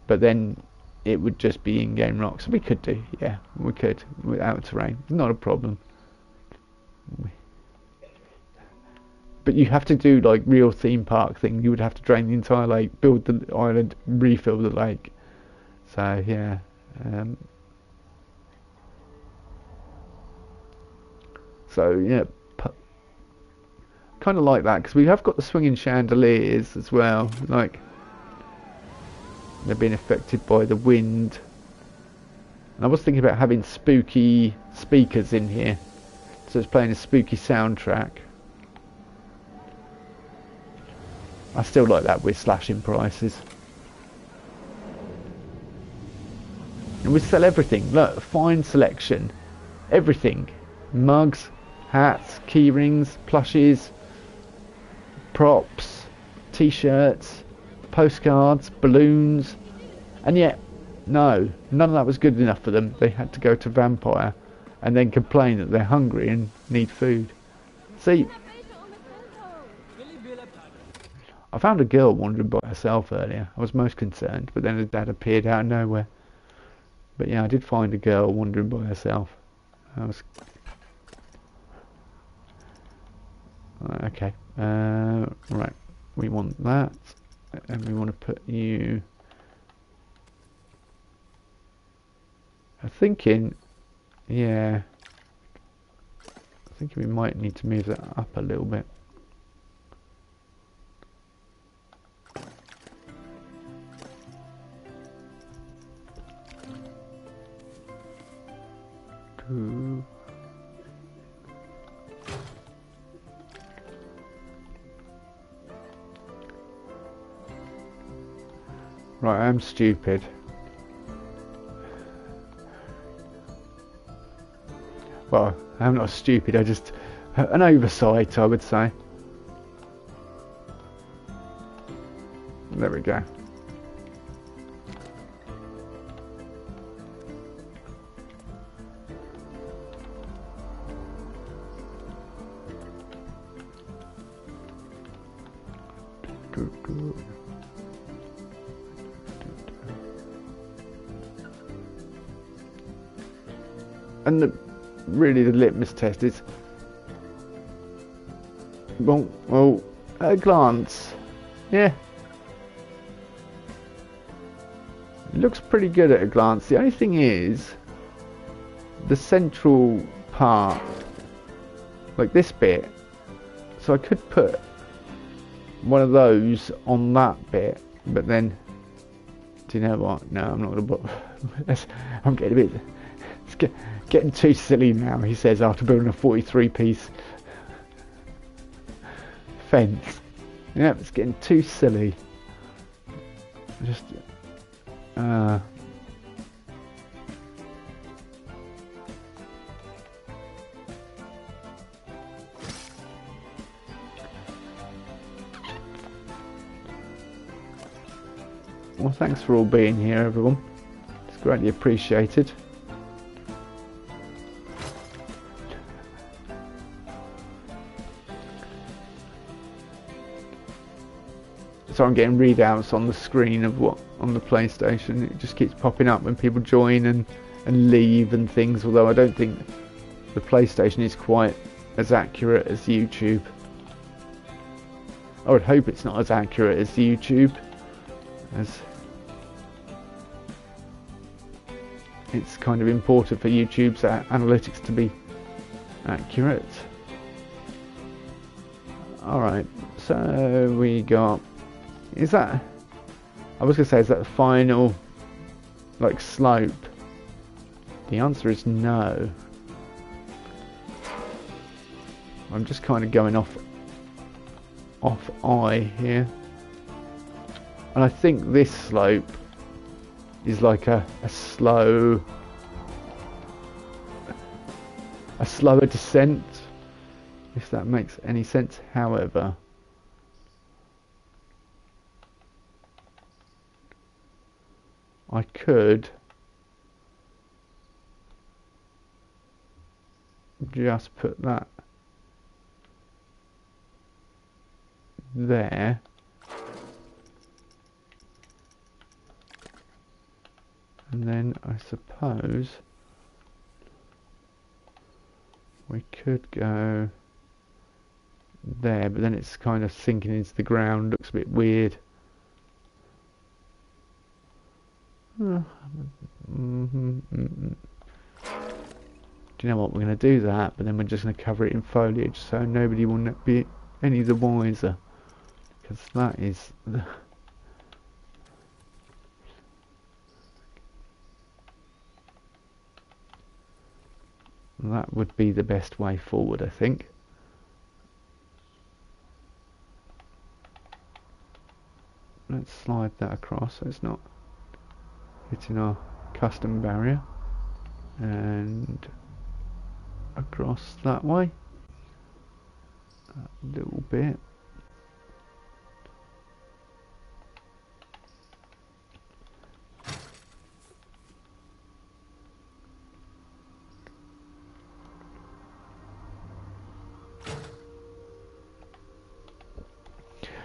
But then it would just be in-game rocks. We could do, yeah, we could, without terrain. Not a problem. But you have to do like real theme park thing. You would have to drain the entire lake, build the island, refill the lake. So yeah. So yeah, kind of like that, because we have got the swinging chandeliers as well. Like, they're being affected by the wind. And I was thinking about having spooky speakers in here, so it's playing a spooky soundtrack. I still like that with slashing prices. And we sell everything. Look, fine selection. Everything. Mugs, hats, key rings, plushies, props, t-shirts, postcards, balloons. And yet, no, none of that was good enough for them. They had to go to Vampire and then complain that they're hungry and need food. See, I found a girl wandering by herself earlier. I was most concerned, but then her dad appeared out of nowhere. But yeah, I did find a girl wandering by herself. I was... Okay, right, we want that, and we want to put you... I'm thinking, yeah, I think we might need to move that up a little bit. Right, I'm stupid. Well, I'm not stupid, I just... an oversight, I would say. There we go. Good. And really the litmus test is, well, at a glance, yeah, it looks pretty good at a glance. The only thing is, the central part, like this bit, so I could put one of those on that bit, but then, do you know what? No, I'm not going to put, I'm getting a bit, it's getting too silly now, he says, after building a 43-piece fence. Yeah, it's getting too silly. Just, well, thanks for all being here, everyone. It's greatly appreciated. So I'm getting readouts on the screen of what on the PlayStation. It just keeps popping up when people join and leave and things, although I don't think the PlayStation is quite as accurate as YouTube. I would hope it's not as accurate as YouTube, as it's kind of important for YouTube's analytics to be accurate. Alright, so we got... Is that... I was going to say, is that the final, like, slope? The answer is no. I'm just kind of going off eye here. And I think this slope is like a slower descent, if that makes any sense. However, I could just put that there, and then I suppose we could go there, but then it's kind of sinking into the ground, looks a bit weird. Do you know what, we're going to do that, but then we're just going to cover it in foliage so nobody will be any the wiser, because that is that would be the best way forward, I think. Let's slide that across so it's not hitting our custom barrier, and across that way a little bit.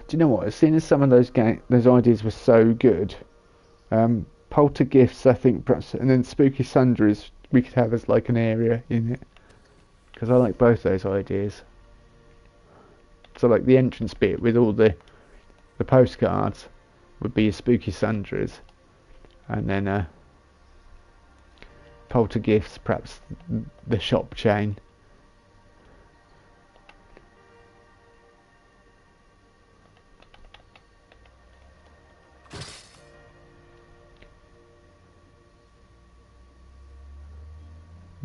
Do you know what? As soon as some of those ideas were so good, Poltergifts, I think, perhaps, and then Spooky Sundries we could have as like an area in it, because I like both those ideas. So like the entrance bit with all the postcards would be a Spooky Sundries, and then Poltergifts, perhaps the shop chain.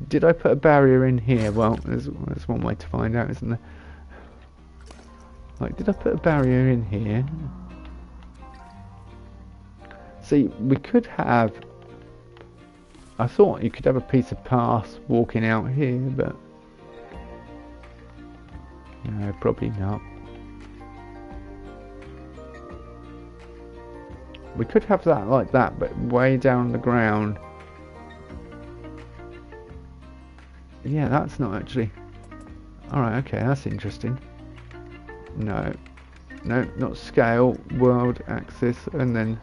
Did I put a barrier in here? Well, there's one way to find out, isn't there? Like, did I put a barrier in here? See, we could have I thought you could have a piece of path walking out here, but no, probably not. We could have that like that, but way down the ground. Yeah, that's not actually... Alright, okay, that's interesting. No. No, not scale, world axis, and then...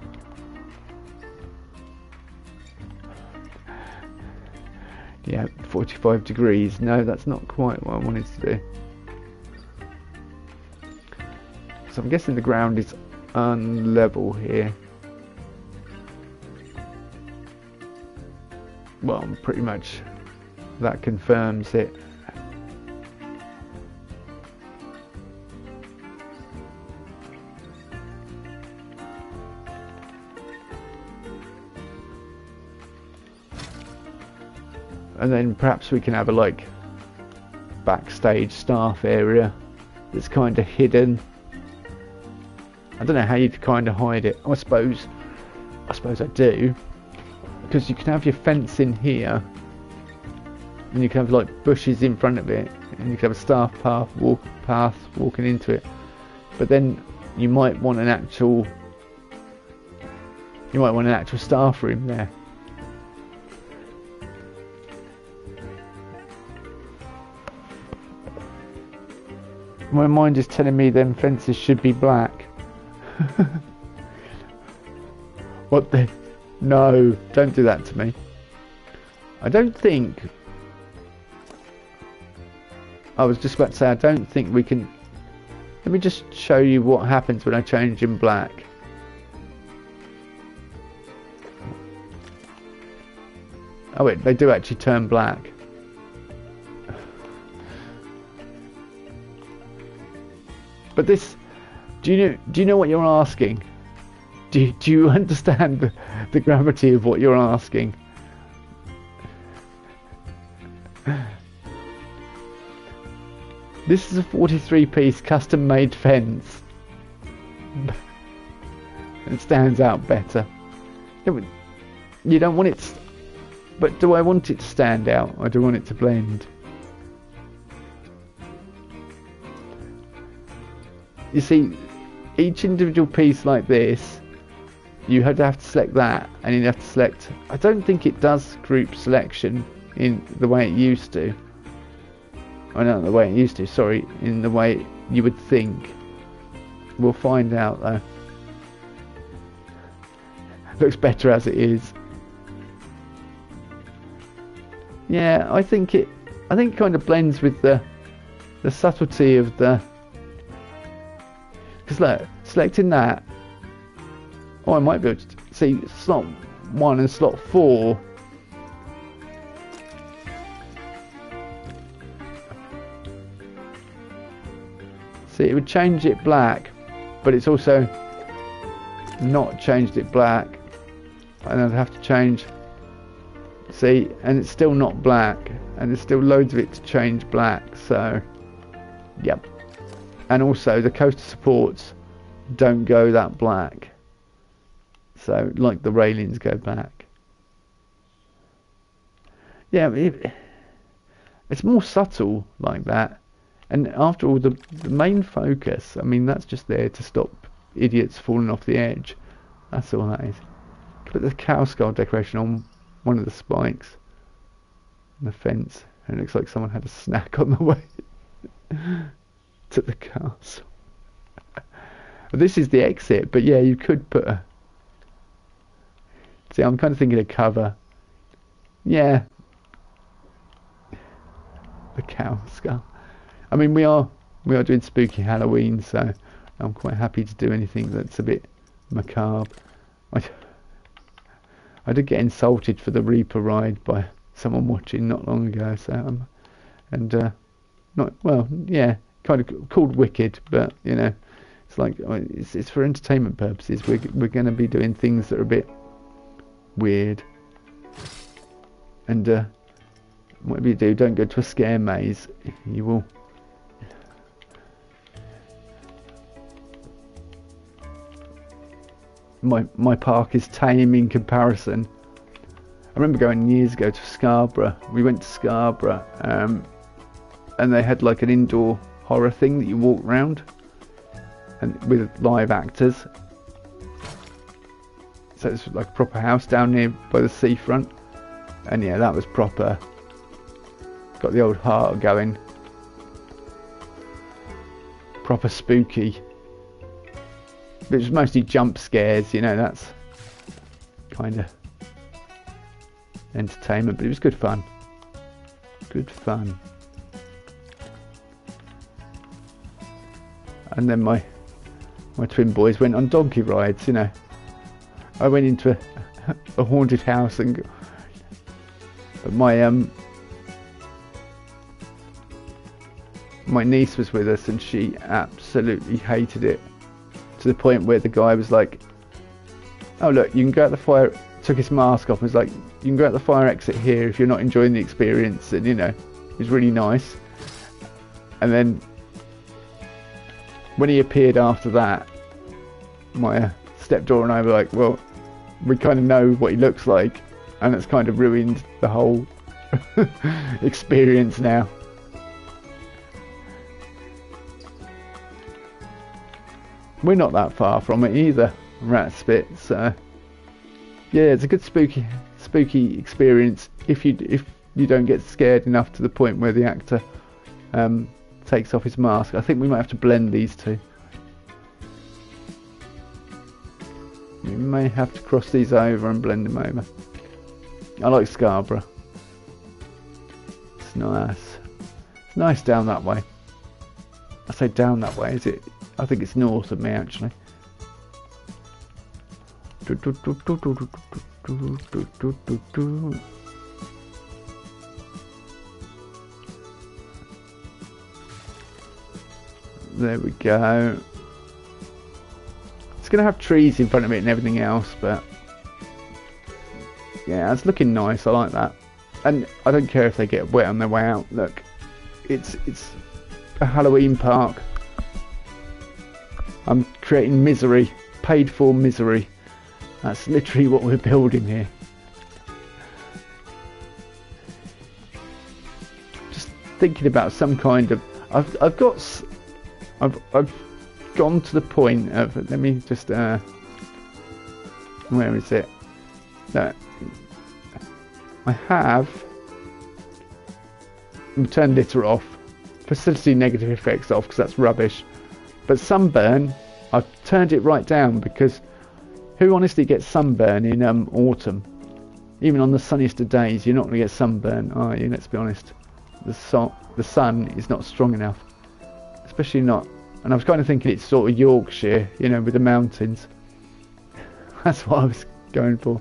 Yeah, 45 degrees. No, that's not quite what I wanted to do. So I'm guessing the ground is unlevel here. Well, pretty much that confirms it. And then perhaps we can have a like backstage staff area that's kind of hidden. I don't know how you'd kind of hide it. I suppose I do, because you can have your fence in here, and you can have like bushes in front of it, and you can have a staff path walking into it. But then you might want an actual staff room there. My mind is telling me them fences should be black. What the? No, don't do that to me. I don't think... I was just about to say, I don't think we can... Let me just show you what happens when I change in black. Oh wait, they do actually turn black. But this, do you know what you're asking? Do you understand the gravity of what you're asking? This is a 43-piece custom-made fence. It stands out better. You don't want it, but do I want it to stand out, or do I want it to blend? You see, each individual piece like this, you have to select that, and you have to select... I don't think it does group selection in the way it used to. Oh, not the way it used to, sorry, in the way you would think. We'll find out though. Looks better as it is. Yeah, I think it kind of blends with the subtlety of the... Because look, selecting that, oh, I might be able to see slot 1 and slot 4. See, it would change it black, but it's also not changed it black. And I'd have to change, see, and it's still not black, and there's still loads of it to change black, so, yep. And also the coaster supports don't go that black, so like the railings go back. Yeah, it's more subtle like that. And after all, the main focus, I mean, that's just there to stop idiots falling off the edge. That's all that is. Put the cow skull decoration on one of the spikes on the fence, and it looks like someone had a snack on the way to the castle. This is the exit, but yeah, you could put a... See, I'm kind of thinking of cover. Yeah. The cow skull. I mean, we are doing spooky Halloween, so I'm quite happy to do anything that's a bit macabre. I did get insulted for the Reaper ride by someone watching not long ago, so not well, yeah, kind of called wicked, but you know, it's like it's for entertainment purposes. We're going to be doing things that are a bit weird, and whatever you do, don't go to a scare maze. You will. My park is tame in comparison. remember going years ago to Scarborough. We went to Scarborough, and they had like an indoor horror thing that you walk around, and with live actors. So it's like a proper house down near by the seafront, and yeah, that was proper. Got the old heart going. Proper spooky. But it was mostly jump scares, you know, that's kind of entertainment, but it was good fun. Good fun. And then my twin boys went on donkey rides, you know. I went into a haunted house, and my niece was with us, and she absolutely hated it, to the point where the guy was like, oh look, you can go out the fire, took his mask off and was like, you can go out the fire exit here if you're not enjoying the experience. And you know, it was really nice. And then when he appeared after that, my stepdaughter and I were like, well, we kind of know what he looks like, and it's kind of ruined the whole experience now. We're not that far from it either, Ratspit. So yeah, it's a good spooky experience if you don't get scared enough to the point where the actor takes off his mask. I think we might have to blend these two. We may have to cross these over and blend them over. I like Scarborough. It's nice. It's nice down that way. I say down that way, is it? I think it's north of me, actually. There we go. It's going to have trees in front of it and everything else, but yeah, it's looking nice. I like that. And I don't care if they get wet on their way out. Look, it's a Halloween park. I'm creating misery, paid for misery. That's literally what we're building here. Just thinking about some kind of, I've gone to the point of, let me just where is it? No, I have turned litter off, facility negative effects off, because that's rubbish. But sunburn, I've turned it right down, because who honestly gets sunburn in autumn? Even on the sunniest of days, you're not going to get sunburn, are you? Let's be honest. The sun is not strong enough, especially not. And I was kind of thinking it's sort of Yorkshire, you know, with the mountains. That's what I was going for.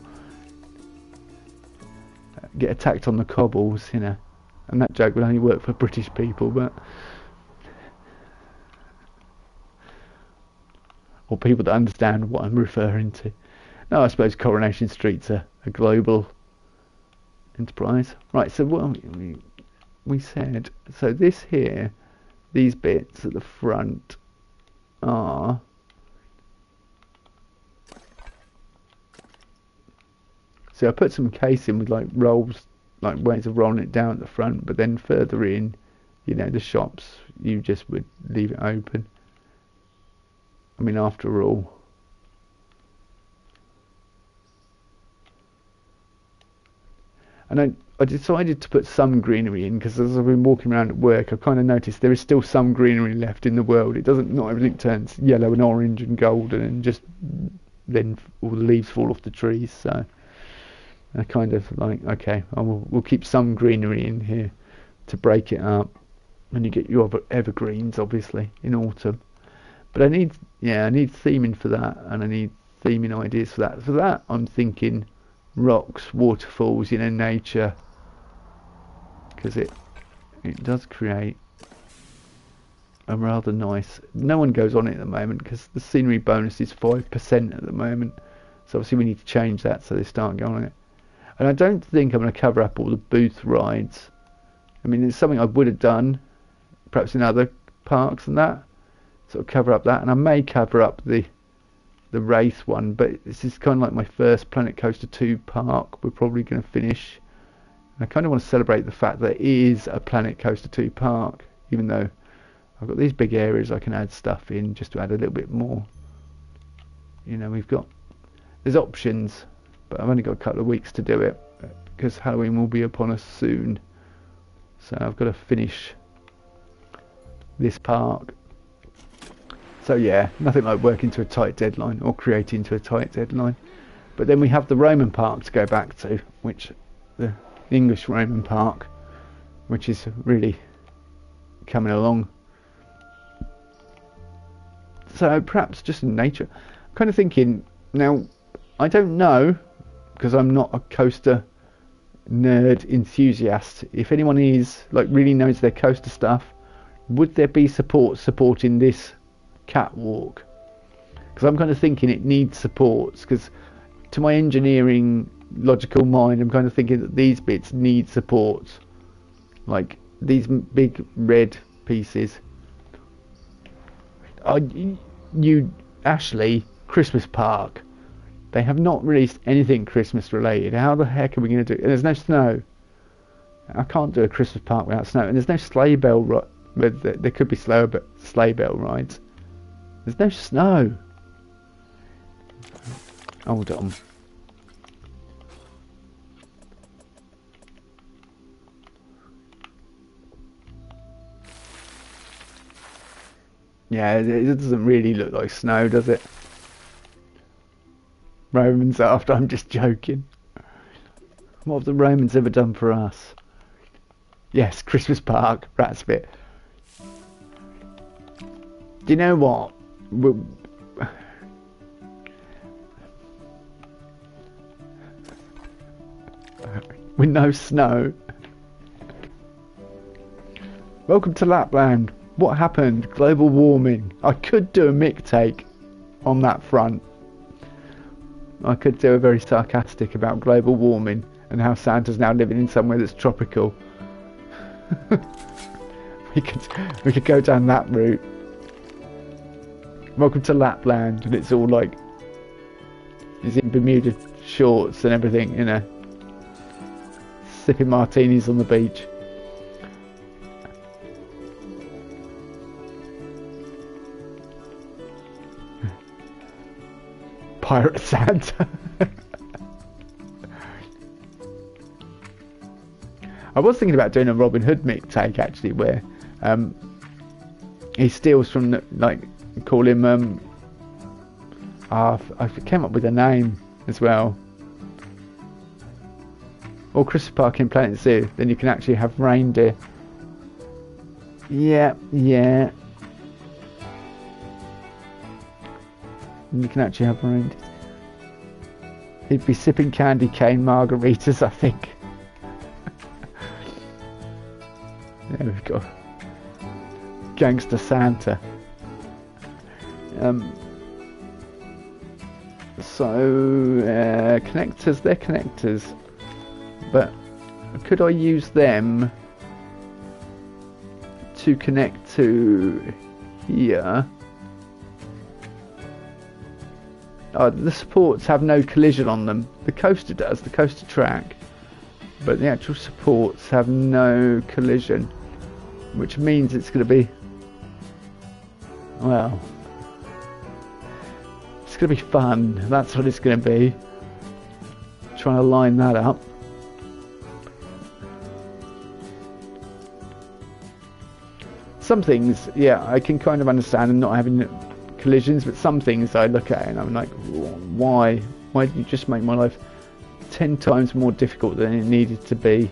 Get attacked on the cobbles, you know. And that joke will only work for British people, but. Or people that understand what I'm referring to. No, I suppose Coronation Street's a global enterprise. Right, so what we said, so this here, these bits at the front are so I put some casing with like rolls, like ways of rolling it down at the front, but then further in, you know, the shops, you just would leave it open. I mean, after all, and I decided to put some greenery in, because as I've been walking around at work, I've kind of noticed there is still some greenery left in the world. It doesn't, not everything turns yellow and orange and golden and just then all the leaves fall off the trees. So I kind of like, okay, we'll keep some greenery in here to break it up, and you get your evergreens obviously in autumn. But I need theming for that, and I need theming ideas for that. For that, I'm thinking rocks, waterfalls, you know, nature, because it does create a rather nice. No one goes on it at the moment because the scenery bonus is 5% at the moment. So obviously we need to change that so they start going on it. And I don't think I'm going to cover up all the booth rides. I mean, it's something I would have done, perhaps in other parks and that. Sort of cover up that, and I may cover up the the race one, but this is kind of like my first Planet Coaster 2 park. We're probably going to finish. I kind of want to celebrate the fact that it is a Planet Coaster 2 park, even though I've got these big areas I can add stuff in just to add a little bit more. You know, there's options, but I've only got a couple of weeks to do it because Halloween will be upon us soon. So I've got to finish this park. So yeah, nothing like working to a tight deadline or creating to a tight deadline. But then we have the Roman park to go back to, which the English Roman park, which is really coming along. So perhaps just in nature, I'm kind of thinking now. I don't know because I'm not a coaster nerd enthusiast. If anyone is like really knows their coaster stuff, would there be supporting this catwalk? Because I'm kind of thinking it needs supports, because to my engineering logical mind I'm kind of thinking that these bits need supports, like these big red pieces. Ashley, Christmas Park, they have not released anything Christmas related. How the heck are we going to do it? And there's no snow. I can't do a Christmas park without snow, and there's no sleigh bell there could be sleigh bell rides. There's no snow. Hold on. Yeah, it doesn't really look like snow, does it? Romans after, I'm just joking. What have the Romans ever done for us? Yes, Christmas Park, Ratspit. Do you know what? With no snow. Welcome to Lapland. What happened? Global warming. I could do a Mick take on that front. I could do a very sarcastic about global warming and how Santa's now living in somewhere that's tropical. we could go down that route. Welcome to Lapland, and it's all like he's in Bermuda shorts and everything, you know, sipping martinis on the beach. Pirate Santa. I was thinking about doing a Robin Hood Mick take actually, where he steals from the, like, call him I came up with a name as well. Or Christmas Park in Planet Zoo, then you can actually have reindeer. Yeah. You can actually have reindeer. He'd be sipping candy cane margaritas, I think. There we've got Gangster Santa. Connectors, they're connectors. But could I use them to connect to here? The supports have no collision on them. The coaster does, the coaster track. But the actual supports have no collision. Which means it's going to be... well... it's going to be fun. That's what it's going to be. Trying to line that up. Some things, yeah, I can kind of understand and not having collisions, but some things I look at and I'm like, why did you just make my life 10 times more difficult than it needed to be?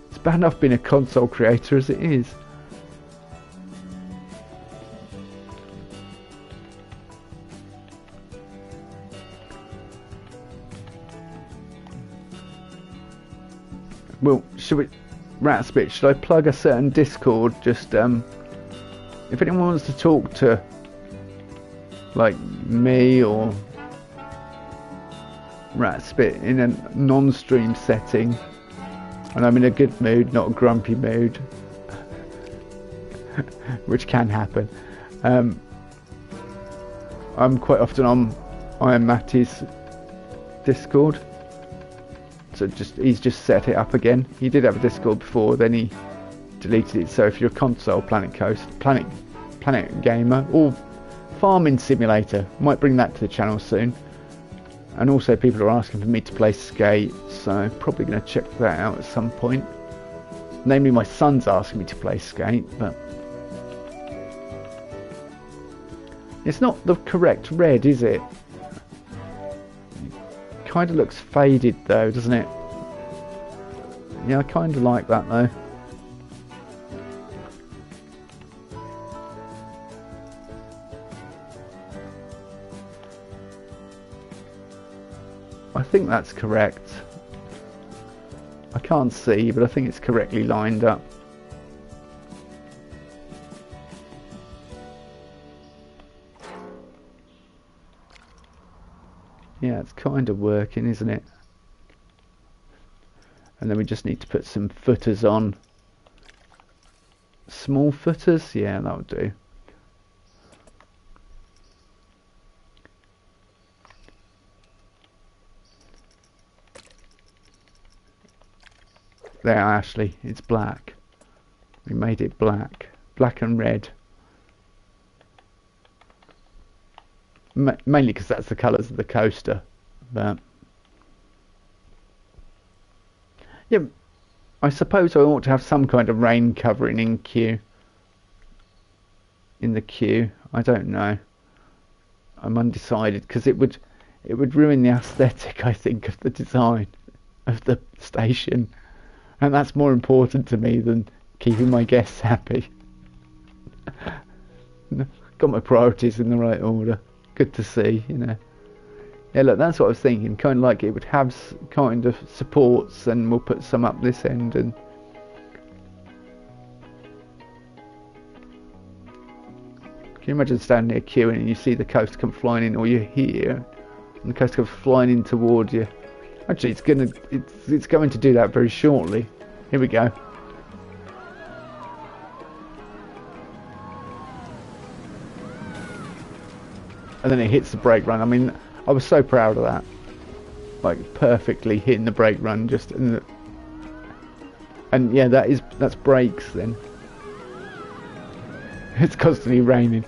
It's bad enough being a console creator as it is. Well, Ratspit, should I plug a certain Discord? Just if anyone wants to talk to like me or Ratspit in a non-stream setting, and I'm in a good mood, not a grumpy mood, which can happen, I'm quite often on Matty's Discord. So he's just set it up again. He did have a Discord before, then he deleted it. So if you're a console, Planet Gamer, or Farming Simulator, might bring that to the channel soon. And also people are asking for me to play Skate, so probably going to check that out at some point. Namely, my son's asking me to play Skate, but it's not the correct red, is it? Kind of looks faded though, doesn't it? Yeah, I kind of like that though. I think that's correct. I can't see, but I think it's correctly lined up. Yeah, it's kind of working, isn't it? And then we just need to put some footers on. Small footers? Yeah, that'll do. There, Ashley, it's black. We made it black. Black and red. Mainly because that's the colours of the coaster, but yeah, I suppose I ought to have some kind of rain covering in the queue. I don't know. I'm undecided because it would ruin the aesthetic, I think, of the design of the station, and that's more important to me than keeping my guests happy. Got my priorities in the right order. Good to see, you know. Yeah, look, that's what I was thinking. Kind of like it would have kind of supports, and we'll put some up this end. And can you imagine standing there queuing and you see the coaster come flying in, or you're here and the coaster comes flying in towards you? Actually, it's going to do that very shortly. Here we go. And then it hits the brake run. I mean, I was so proud of that. Like, perfectly hitting the brake run, just and yeah, that's brakes then. It's constantly raining.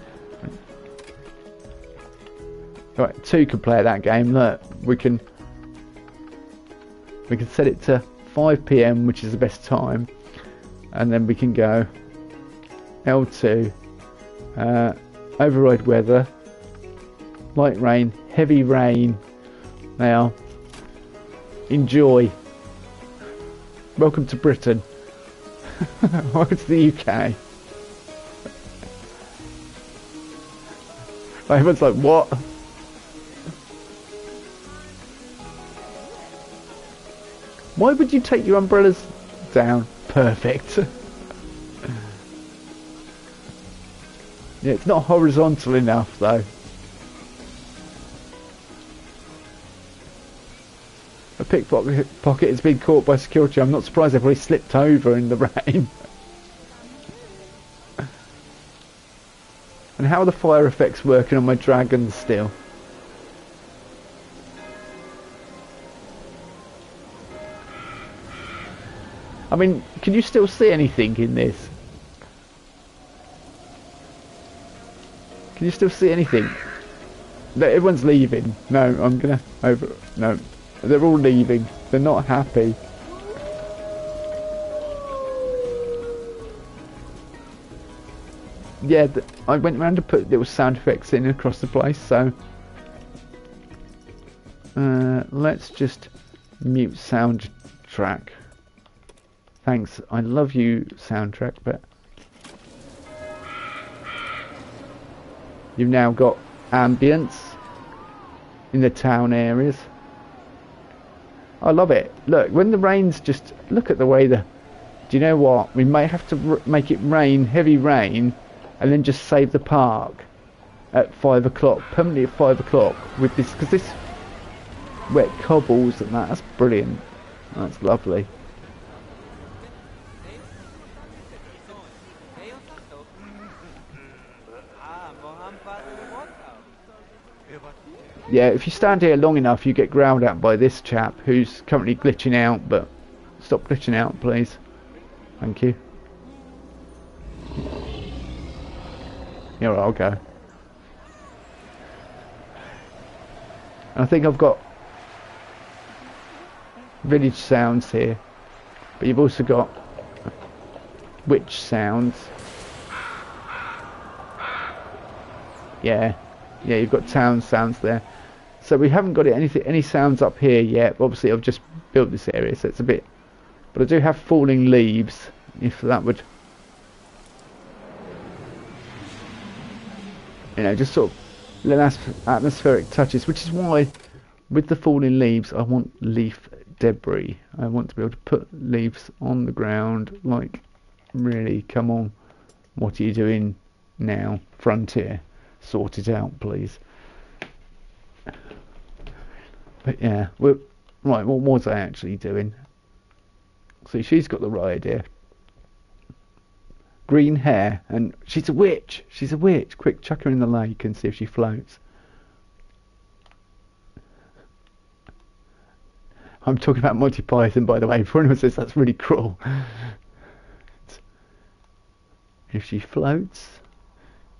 Right, 2 can play that game. Look, we can set it to 5 PM, which is the best time, and then we can go L2, override weather. Light rain, heavy rain. Now, enjoy. Welcome to Britain. Welcome to the UK. Everyone's like, what? Why would you take your umbrellas down? Perfect. Yeah, it's not horizontal enough though. A pickpocket has been caught by security. I'm not surprised they've probably slipped over in the rain. And how are the fire effects working on my dragons still? I mean, can you still see anything in this? Can you still see anything? No, everyone's leaving. No, I'm gonna no. They're all leaving. They're not happy. Yeah, I went around to put little sound effects in across the place, so let's just mute soundtrack. Thanks, I love you soundtrack, but you've now got ambience in the town areas. I love it. Look, when the rain's just... Look at the way the... Do you know what? We may have to make it rain, heavy rain, and then just save the park at 5 o'clock. Permanently at 5 o'clock with this... Because this wet cobbles and that. That's brilliant. That's lovely. Yeah, if you stand here long enough, you get growled at by this chap who's currently glitching out, but stop glitching out, please. Thank you. Yeah, right, I'll go. And I think I've got village sounds here, but you've also got witch sounds. Yeah, you've got town sounds there. So we haven't got any sounds up here yet. Obviously, I've just built this area, so it's a bit. But I do have falling leaves, if that would, just sort of little atmospheric touches. Which is why, with the falling leaves, I want leaf debris. I want to be able to put leaves on the ground. Like, really, come on, what are you doing now, Frontier? Sort it out, please. But yeah, right. What was I actually doing? See, she's got the right idea. Green hair, and she's a witch. She's a witch. Quick, chuck her in the lake and see if she floats. I'm talking about Monty Python, by the way. Before anyone says that's really cruel. If she floats,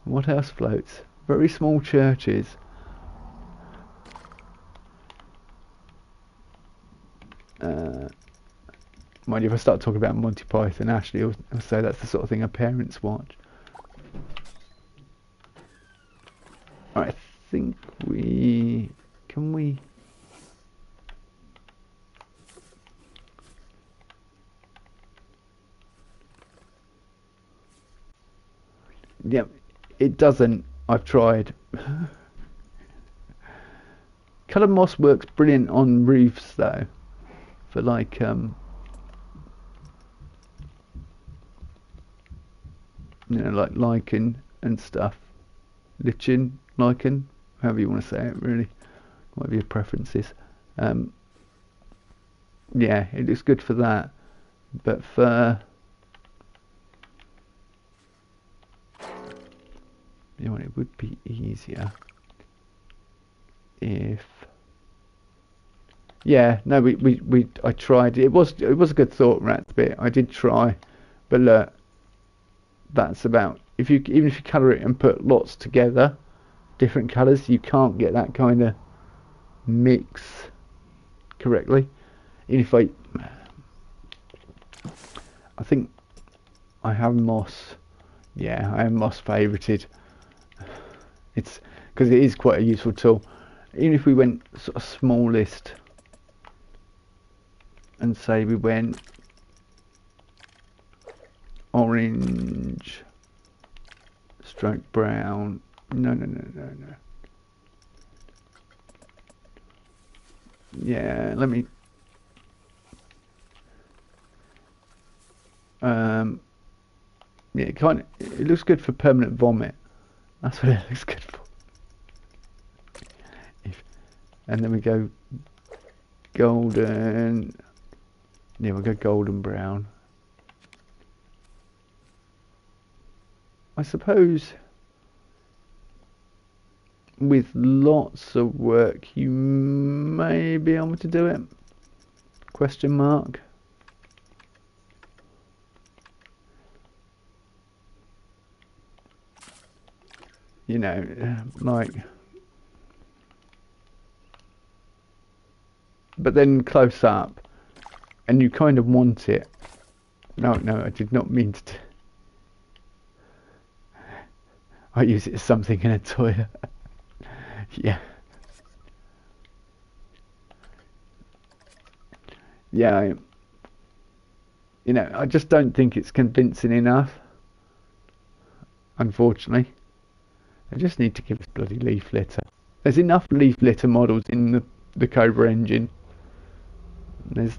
what else floats? Very small churches. Mind you, if I start talking about Monty Python, Ashley will say that's the sort of thing her parents watch. Alright, I think can we... Yeah, it doesn't. I've tried. Coloured moss works brilliant on roofs though, for like like lichen and stuff. Lichen, lichen, however you want to say it, really. Whatever your preference is. Yeah, it looks good for that. But for it would be easier if I tried. It was a good thought, Rats bit. I did try, but look, that's about even if you colour it and put lots together, different colours, you can't get that kind of mix correctly. Even if I think I have moss. Yeah, I have moss favorited. It's because it is quite a useful tool. Even if we went sort of smallest and say we went orange stroke brown. No. Yeah, let me yeah, it looks good for permanent vomit. That's what it looks good for. And then we go golden. Yeah, we'll go golden brown. I suppose with lots of work you may be able to do it. Question mark. Like, but then close up, and you kind of want it. No, I did not mean to. I use it as something in a toilet. Yeah. Yeah. I just don't think it's convincing enough. Unfortunately. I just need to give us bloody leaf litter. There's enough leaf litter models in the Cobra engine. There's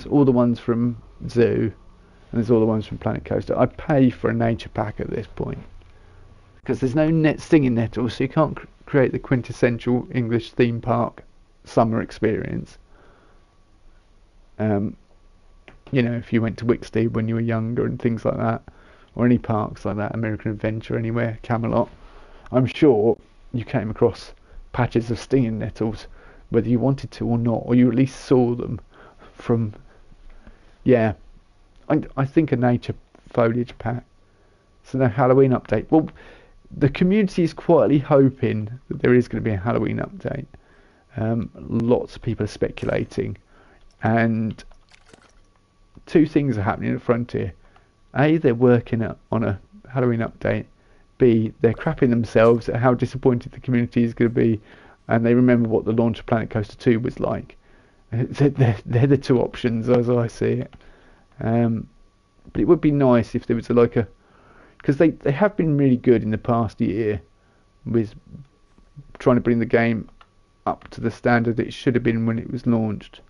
all the ones from Zoo, and there's all the ones from Planet Coaster. I pay for a nature pack at this point because there's no stinging nettles, so you can't create the quintessential English theme park summer experience. If you went to Wicksteed when you were younger and things like that, or any parks like that, American Adventure, anywhere, Camelot. I'm sure you came across patches of stinging nettles, whether you wanted to or not, or you at least saw them from, yeah, I think a nature foliage pack. So no Halloween update. Well, the community is quietly hoping that there is going to be a Halloween update. Lots of people are speculating, and two things are happening at Frontier. A, they're working on a Halloween update. B, they're crapping themselves at how disappointed the community is going to be, and they remember what the launch of Planet Coaster 2 was like. They're the two options as I see it. But it would be nice if there was because they have been really good in the past year with trying to bring the game up to the standard it should have been when it was launched.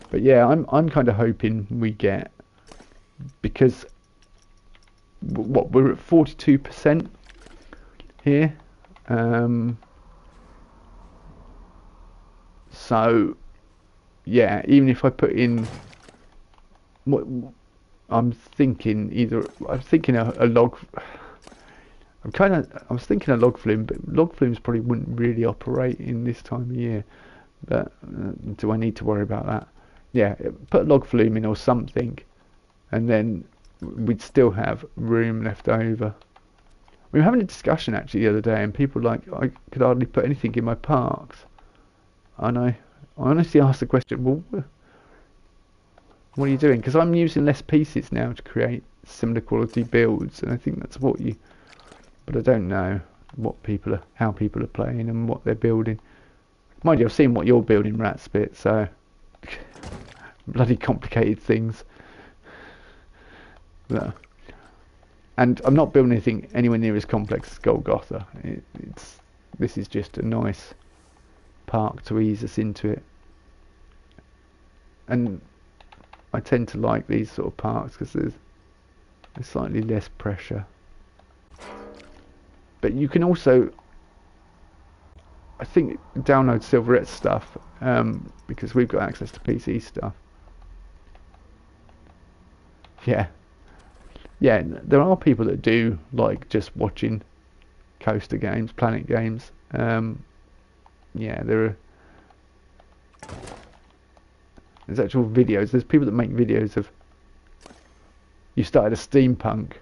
But yeah, I'm kind of hoping we get, because what, we're at 42% here, so yeah, even if I put in what I'm thinking, a log. I was thinking a log flume, but log flumes probably wouldn't really operate in this time of year. But do I need to worry about that? Yeah, put log flume in or something, and then we'd still have room left over. We were having a discussion actually the other day, and people were like, I could hardly put anything in my parks. And I honestly asked the question, well, what are you doing? Because I'm using less pieces now to create similar quality builds, and I think that's what you. But I don't know how people are playing and what they're building. Mind you, I've seen what you're building, Ratspit, so bloody complicated things. No. And I'm not building anything anywhere near as complex as Golgotha. This is just a nice park to ease us into it. And I tend to like these sort of parks because there's slightly less pressure. But you can also, I think, download Silverette stuff because we've got access to PC stuff. Yeah, there are people that do like just watching coaster games, planet games. Yeah, there's actual videos. There's people that make videos of you started a steampunk.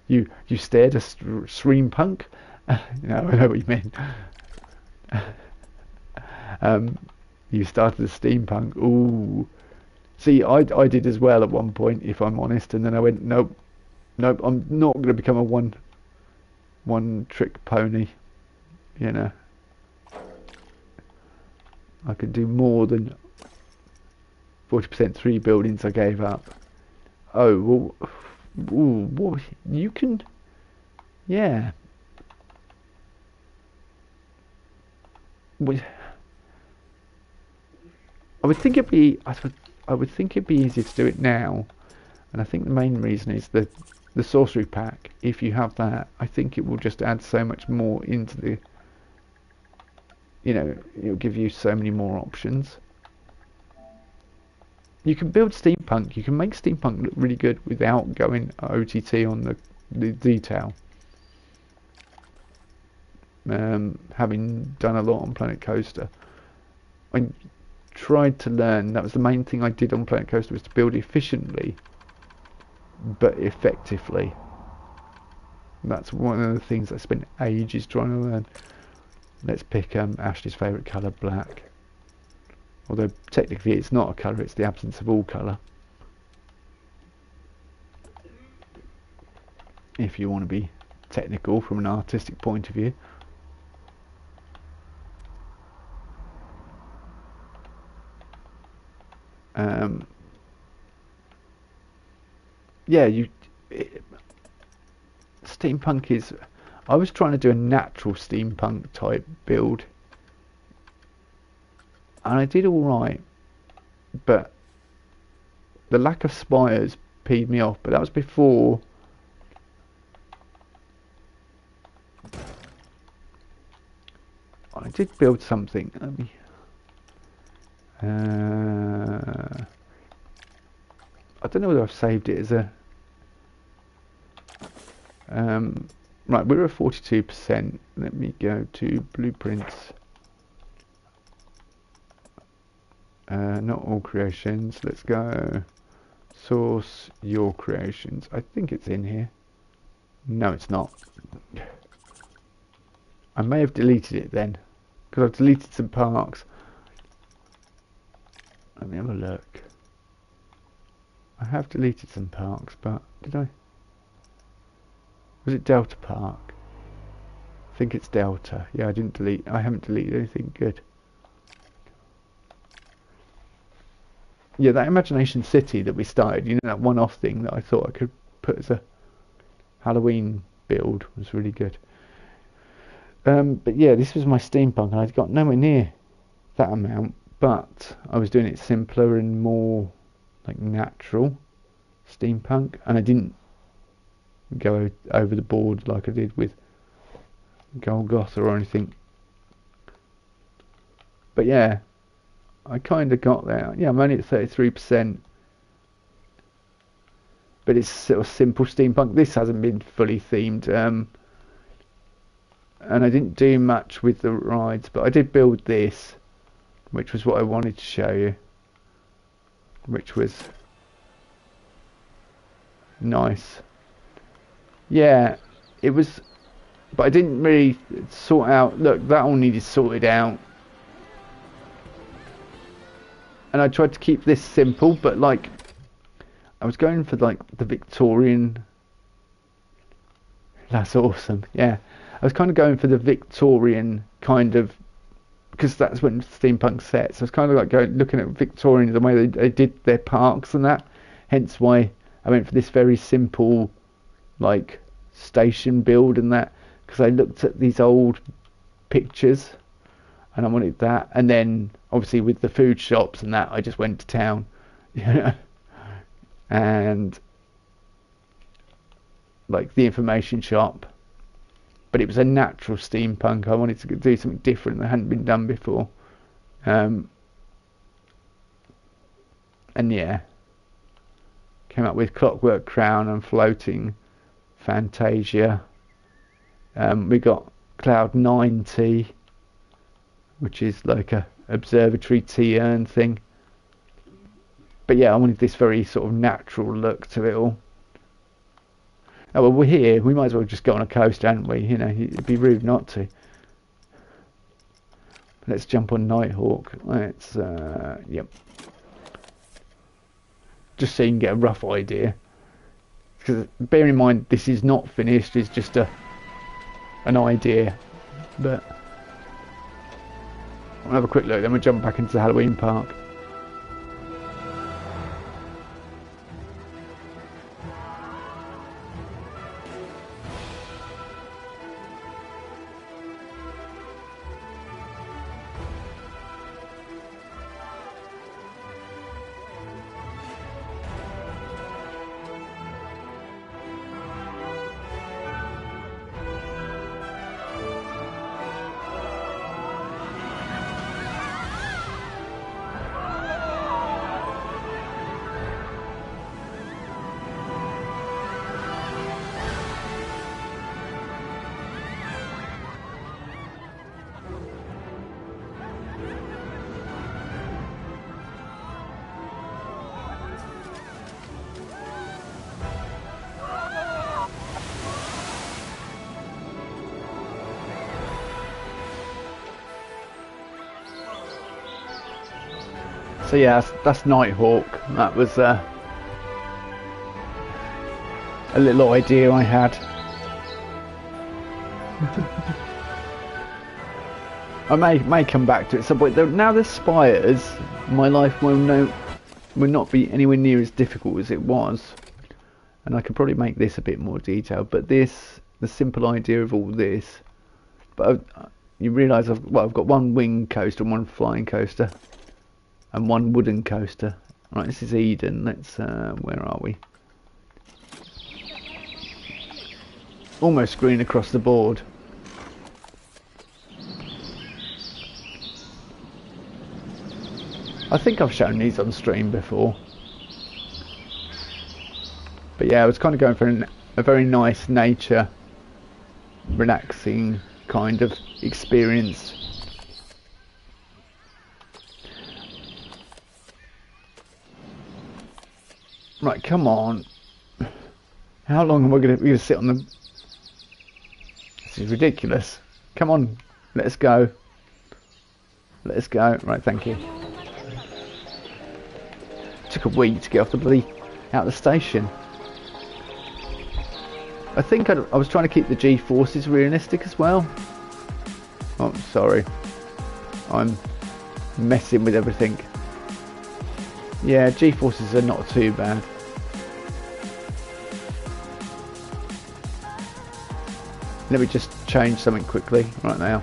You stared a streampunk. No, I know what you mean. You started a steampunk. Ooh. See, I did as well at one point, if I'm honest, and then I went, nope, I'm not going to become a one trick pony, you know. I could do more than 40% 3 buildings I gave up. Oh, well, ooh, what, you can, yeah. I would think it'd be easier to do it now, and I think the main reason is the sorcery pack. If you have that, I think it will just add so much more into the, it'll give you so many more options. You can build steampunk. You can make steampunk look really good without going OTT on the detail. Having done a lot on Planet Coaster, I tried to learn. That was the main thing I did on Planet Coaster, was to build efficiently but effectively. That's one of the things I spent ages trying to learn. Let's pick Ashley's favourite colour, black. Although technically it's not a colour, it's the absence of all colour. If you want to be technical from an artistic point of view. Yeah, steampunk is. I was trying to do a natural steampunk type build, and I did all right, but the lack of spires peed me off. But that was before. I did build something. Let me. I don't know whether I've saved it as a right, we're at 42%. Let me go to blueprints. Not all creations. Let's go source your creations. I think it's in here. No, it's not. I may have deleted it then, because I've deleted some parks. Let me have a look. I have deleted some parks, but did I? Was it Delta Park? I think it's Delta. Yeah, I haven't deleted anything. Good. Yeah, that Imagination City that we started, you know, that one-off thing that I thought I could put as a Halloween build was really good. But yeah, this was my steampunk, and I got nowhere near that amount, but I was doing it simpler and more like natural steampunk, and I didn't go over the board like I did with Golgotha or anything. But yeah, I kind of got there. Yeah, I'm only at 33%, but it's sort of simple steampunk. This hasn't been fully themed, and I didn't do much with the rides, but I did build this, which was what I wanted to show you, which was nice. Yeah, it was, but I didn't really sort out. Look, that all needed sorted out, and I tried to keep this simple, but like I was going for like the Victorian. That's awesome. Yeah, I was kind of going for the Victorian kind of, because that's when steampunk sets. I was kind of like looking at Victorian, the way they did their parks and that. Hence why I went for this very simple, like station build and that, because I looked at these old pictures and I wanted that. And then obviously with the food shops and that, I just went to town, you know, and like the information shop. But it was a natural steampunk. I wanted to do something different that hadn't been done before. And yeah, came up with Clockwork Crown and Floating Fantasia. We got Cloud 90, which is like a observatory tea urn thing. But yeah, I wanted this very sort of natural look to it all. Oh well, we're here. We might as well just go on a coast, hadn't we? You know, it'd be rude not to. Let's jump on Nighthawk. Let's, yep. Just so you can get a rough idea. Because bear in mind, this is not finished. It's just an idea. But I'll have a quick look. Then we'll jump back into the Halloween park. So yeah, that's Nighthawk. That was a little idea I had. I may come back to it at some point. Now there's spiders, my life will not be anywhere near as difficult as it was, and I could probably make this a bit more detailed. But the simple idea of all this, but you realise I've got one wing coaster and one flying coaster. And one wooden coaster. Right, this is Eden. Let's, where are we? Almost green across the board. I think I've shown these on stream before. But yeah, I was kind of going for a very nice nature, relaxing kind of experience. Right, come on. How long am I going to sit on the... This is ridiculous. Come on, let us go. Let us go. Right, thank you. Took a week to get off the bloody... out of the station. I think I was trying to keep the G-forces realistic as well. Oh, sorry. I'm messing with everything. Yeah, G-forces are not too bad. Let me just change something quickly right now.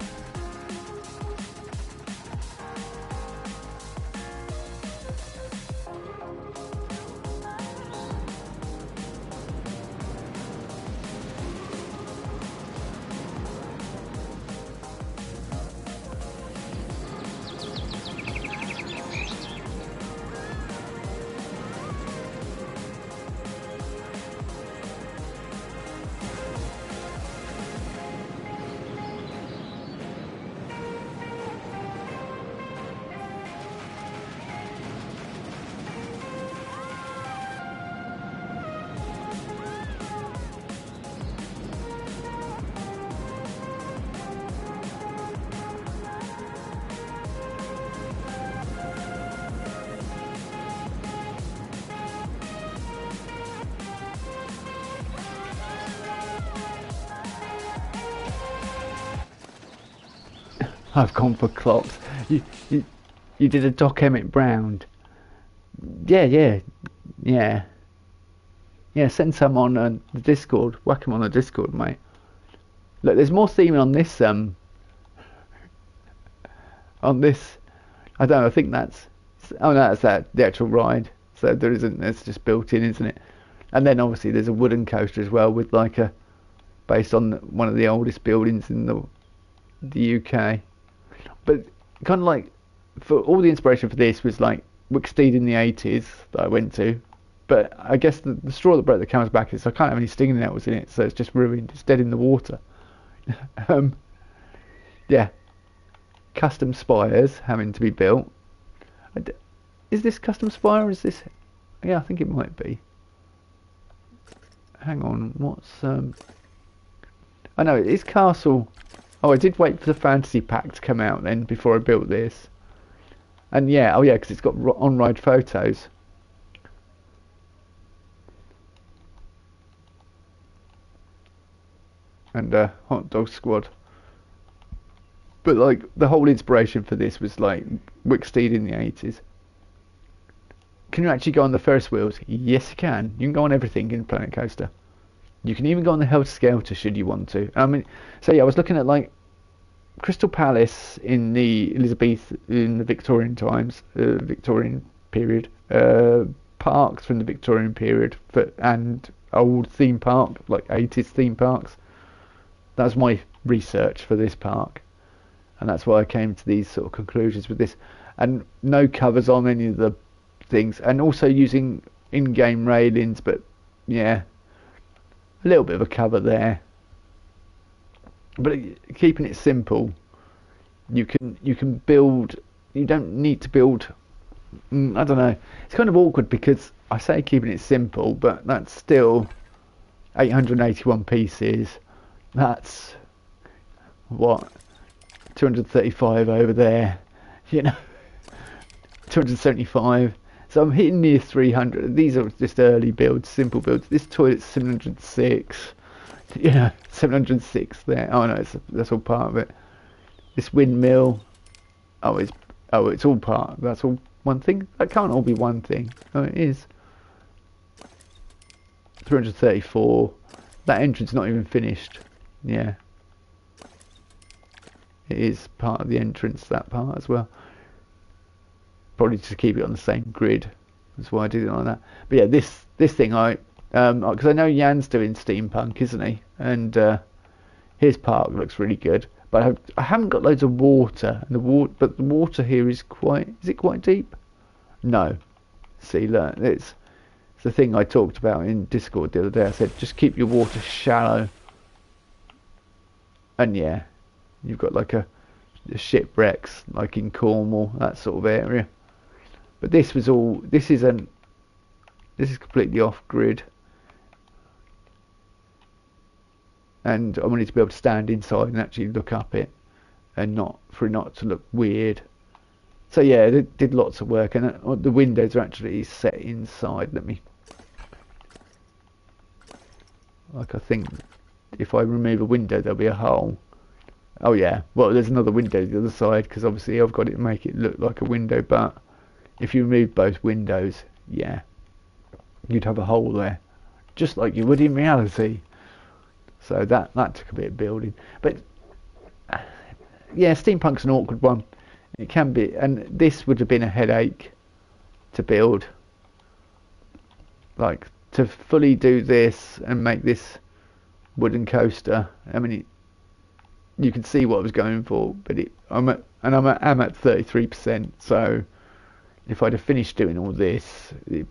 I've gone for clocks. You did a Doc Emmett Brown. Yeah. Send some on the Discord. Whack them on the Discord, mate. Look, there's more theming on this. On this, I don't know. I think that's. Oh no, that's the actual ride. So there isn't. It's just built in, isn't it? And then obviously there's a wooden coaster as well with like a, based on one of the oldest buildings in the UK. But kind of like, for all the inspiration for this was like Wicksteed in the 80s that I went to. But I guess the straw that broke the camel's back is I can't have any stinging nettles in it, so it's just ruined. It's dead in the water. Yeah. Custom spires having to be built. Is this custom spire or is this... Yeah, I think it might be. Hang on, what's... I know, it is castle... Oh, I did wait for the fantasy pack to come out then before I built this. And yeah, oh yeah, because it's got on-ride photos. And Hot Dog Squad. But like, the whole inspiration for this was like Wicksteed in the 80s. Can you actually go on the Ferris wheels? Yes, you can. You can go on everything in Planet Coaster. You can even go on the Helter Skelter should you want to. I mean, so yeah, I was looking at like Crystal Palace in the Victorian times, Victorian period, parks from the Victorian period, and old theme park, like 80s theme parks. That was my research for this park, and that's why I came to these sort of conclusions with this. And no covers on any of the things, and also using in-game railings, but yeah, a little bit of a cover there, but keeping it simple. You can build. You don't need to build. I don't know. It's kind of awkward because I say keeping it simple, but that's still 881 pieces. That's what 235 over there. You know, 275. So I'm hitting near 300. These are just early builds, simple builds. This toilet's 706. Yeah, 706 there. Oh no, that's all part of it. This windmill. Oh, it's all part. That's all one thing. That can't all be one thing. Oh, it is. 334. That entrance not even finished. Yeah. It is part of the entrance, that part as well. Probably to keep it on the same grid. That's why I did it like that. But yeah, this thing because I know Jan's doing steampunk, isn't he? And his park looks really good. But I haven't got loads of water, and but the water here is quite. Is it quite deep? No. See, look, it's It's the thing I talked about in Discord the other day. I said just keep your water shallow. And yeah, you've got like a shipwrecks like in Cornwall, that sort of area. But this was all. This is completely off grid. And I wanted to be able to stand inside and actually look up it, and not for it not to look weird. So yeah, it did lots of work, and the windows are actually set inside. Let me, like, I think if I remove a window, there'll be a hole. Oh yeah, well there's another window the other side because obviously I've got it to make it look like a window. But if you remove both windows, yeah, you'd have a hole there, just like you would in reality. So that took a bit of building, but yeah, Steampunk's an awkward one. It can be, and this would have been a headache to build. Like to fully do this and make this wooden coaster. I mean, you can see what I was going for, but I'm at 33%. So if I'd have finished doing all this, and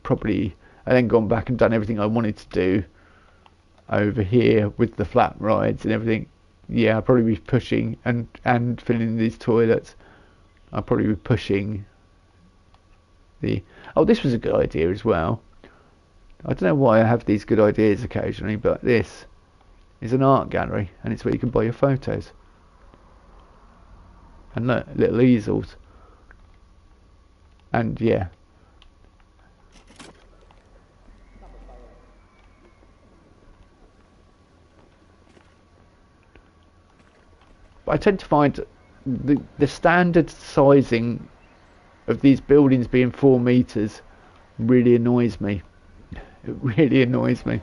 then gone back and done everything I wanted to do over here with the flat rides and everything, yeah, I'd probably be pushing and filling in these toilets. I'd probably be pushing this was a good idea as well. I don't know why I have these good ideas occasionally, but this is an art gallery, and it's where you can buy your photos. And look, little easels. And yeah. But I tend to find the standard sizing of these buildings being 4 meters really annoys me. It really annoys me.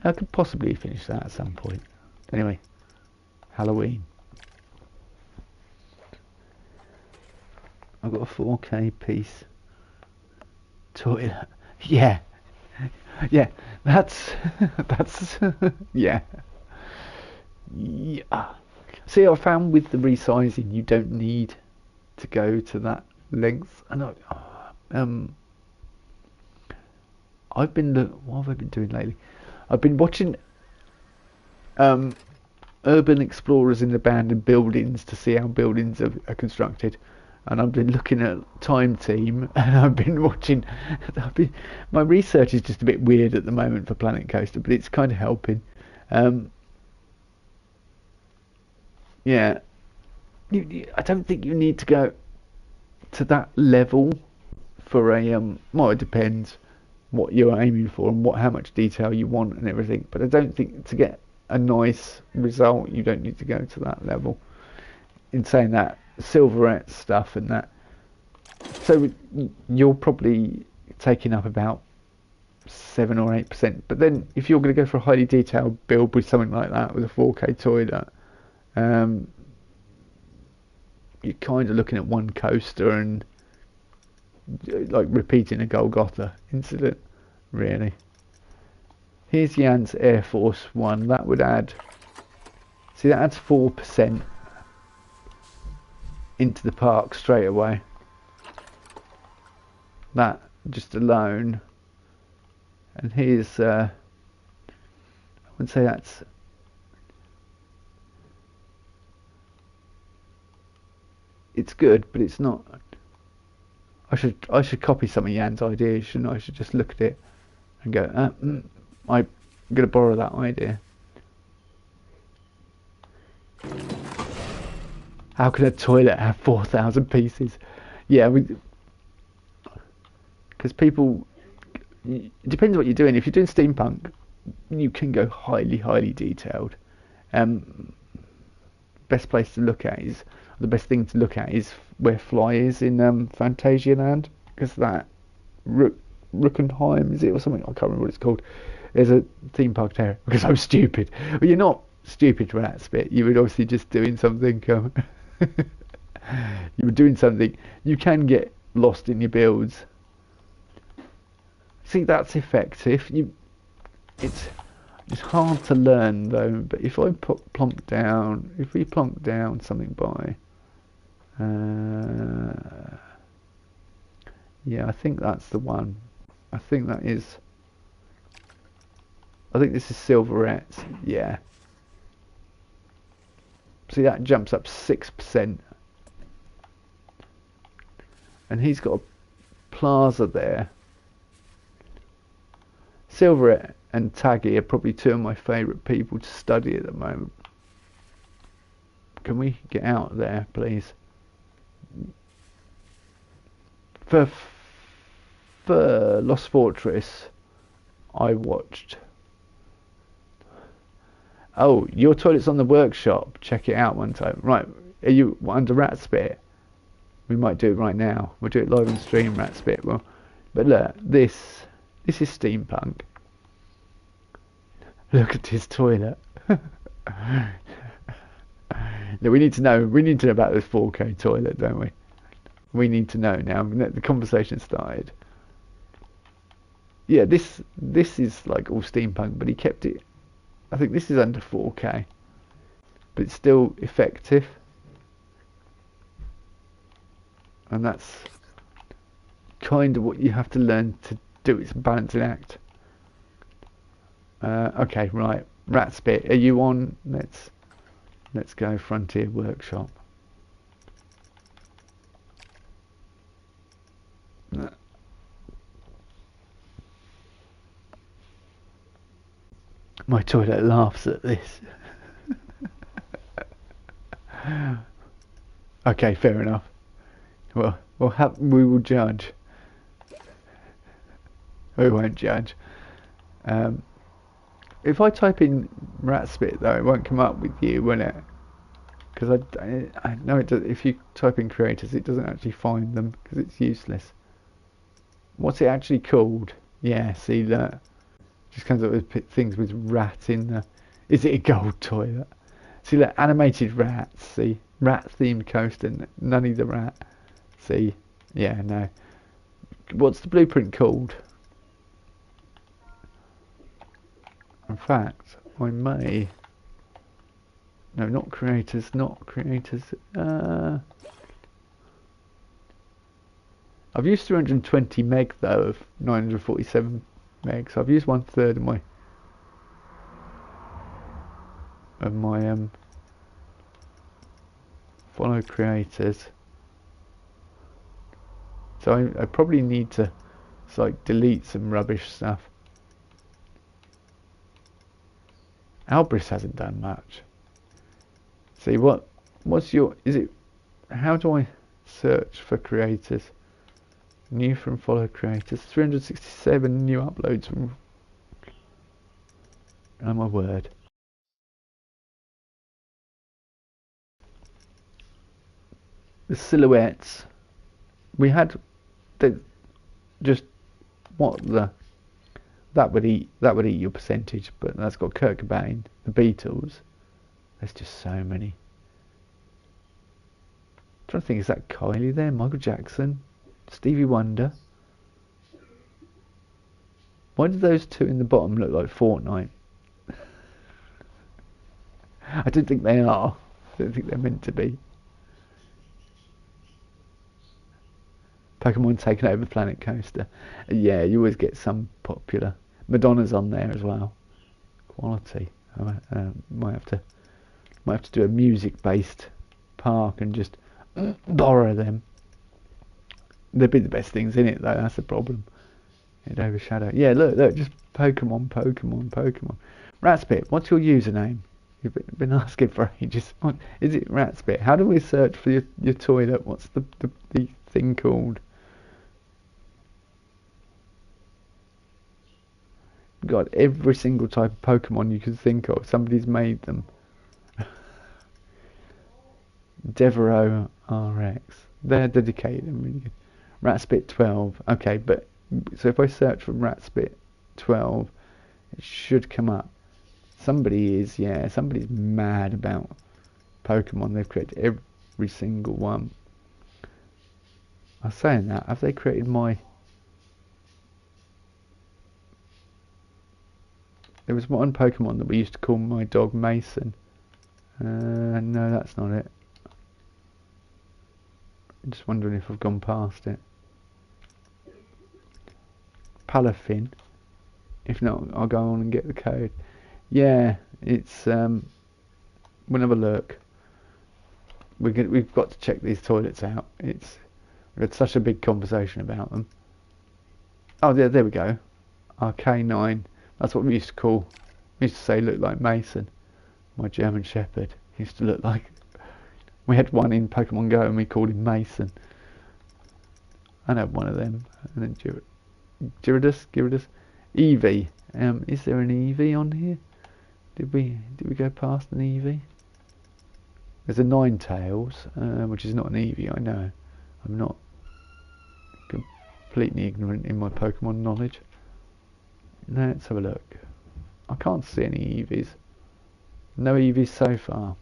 I could possibly finish that at some point. Anyway, Halloween. I've got a 4K piece toilet. Yeah, yeah. That's yeah. Yeah. See, I found with the resizing, you don't need to go to that length. And I've been what have I been doing lately? I've been watching urban explorers in abandoned buildings to see how buildings are constructed, and I've been looking at Time Team, and I've been watching. My research is just a bit weird at the moment for Planet Coaster, but it's kind of helping. Yeah, I don't think you need to go to that level for a well, it depends what you're aiming for and how much detail you want and everything, but I don't think to get a nice result you don't need to go to that level. In saying that, silverette stuff and that, so you're probably taking up about 7 or 8%, but then if you're going to go for a highly detailed build with something like that with a 4K toilet, you're kind of looking at one coaster and like repeating a Golgotha incident, really. Here's Jan's Air Force One. That would add, see, that adds 4% into the park straight away. That just alone. And here's I would say that's, it's good, but it's not. I should copy some of Jan's ideas, shouldn't I? I should just look at it and go, I'm going to borrow that idea. How can a toilet have 4,000 pieces? Yeah, because people, it depends what you're doing. If you're doing steampunk, you can go highly detailed. Best place to look at is, the best thing to look at is where Fly is in Phantasialand, because that Ruckenheim, is it, or something? I can't remember what it's called. There's a theme park there, because I'm stupid. Well, you're not stupid for that bit. You were obviously just doing something. You were doing something. You can get lost in your builds. See, that's effective. It's hard to learn though. But if I plonk down, if we plonk down something by, yeah, I think that's the one. I think that is... I think this is Silverette's. Yeah. See, that jumps up 6%. And he's got a plaza there. Silverette and Taggy are probably two of my favourite people to study at the moment. Can we get out there, please? For Lost Fortress, I watched... Oh, your toilet's on the workshop. Check it out one time. Right, are you under Rat Spit? We might do it right now. We'll do it live on stream, Rat Spit. Well, but look, this is steampunk. Look at his toilet. No, we need to know. We need to know about this 4K toilet, don't we? We need to know now. The conversation started. Yeah, this is like all steampunk, but he kept it. I think this is under 4K, but it's still effective, and that's kind of what you have to learn to do. It's a balancing act. Okay, right. Rat Spit, are you on? Let's go Frontier Workshop. My toilet laughs at this. Okay, fair enough. Well, we will judge. We won't judge. If I type in Rat Spit, though, it won't come up with you, will it? Because I know it does. If you type in creators, it doesn't actually find them because it's useless. What's it actually called? Yeah, see that. Just comes up with things with rat in the... Is it a gold toilet? See, like animated rats, see? Rat themed coaster, Nunny the rat. See? Yeah, no. What's the blueprint called? In fact, I may... No, not creators. I've used 320 meg though of 947 meg, so I've used 1/3 of my follow creators. So I probably need to like delete some rubbish stuff. Albris hasn't done much. See what's your how do I search for creators? New from follow creators, 367 new uploads from... Oh my word. The silhouettes. We had just what that would eat your percentage, but that's got Kurt Cobain, the Beatles. There's just so many. I'm trying to think, is that Kylie there? Michael Jackson? Stevie Wonder. Why do those two in the bottom look like Fortnite? I don't think they are. I don't think they're meant to be. Pokemon taking over Planet Coaster. Yeah, you always get some popular. Madonna's on there as well. Quality. I might have to do a music-based park and just borrow them. They'd be the best things in it, though. That's the problem. It'd overshadow. Yeah, look, just Pokemon. Ratspit, what's your username? You've been asking for ages. What is it, Ratspit? How do we search for your toilet? What's the thing called? God, every single type of Pokemon you could think of, somebody's made them. Devereaux RX. They're dedicated and really good. Ratspit 12. Okay, but so if I search for Ratspit 12, it should come up. Somebody's mad about Pokemon. They've created every single one. I was saying that, have they created my... There was one Pokemon that we used to call my dog Mason. No, that's not it. I'm just wondering if I've gone past it. paraffin. If not, I'll go on and get the code. Yeah, it's we'll have a look. We've got to check these toilets out. We've had such a big conversation about them. Oh, there we go. RK9. That's what we used to call. We used to say look like Mason. My German Shepherd used to look like. We had one in Pokemon Go and we called him Mason. I had one of them. And then Gyarados. Eevee. Is there an Eevee on here? Did we go past an Eevee? There's a Ninetales, which is not an Eevee, I know. I'm not completely ignorant in my Pokemon knowledge. Let's have a look. I can't see any Eevees. No Eevees so far.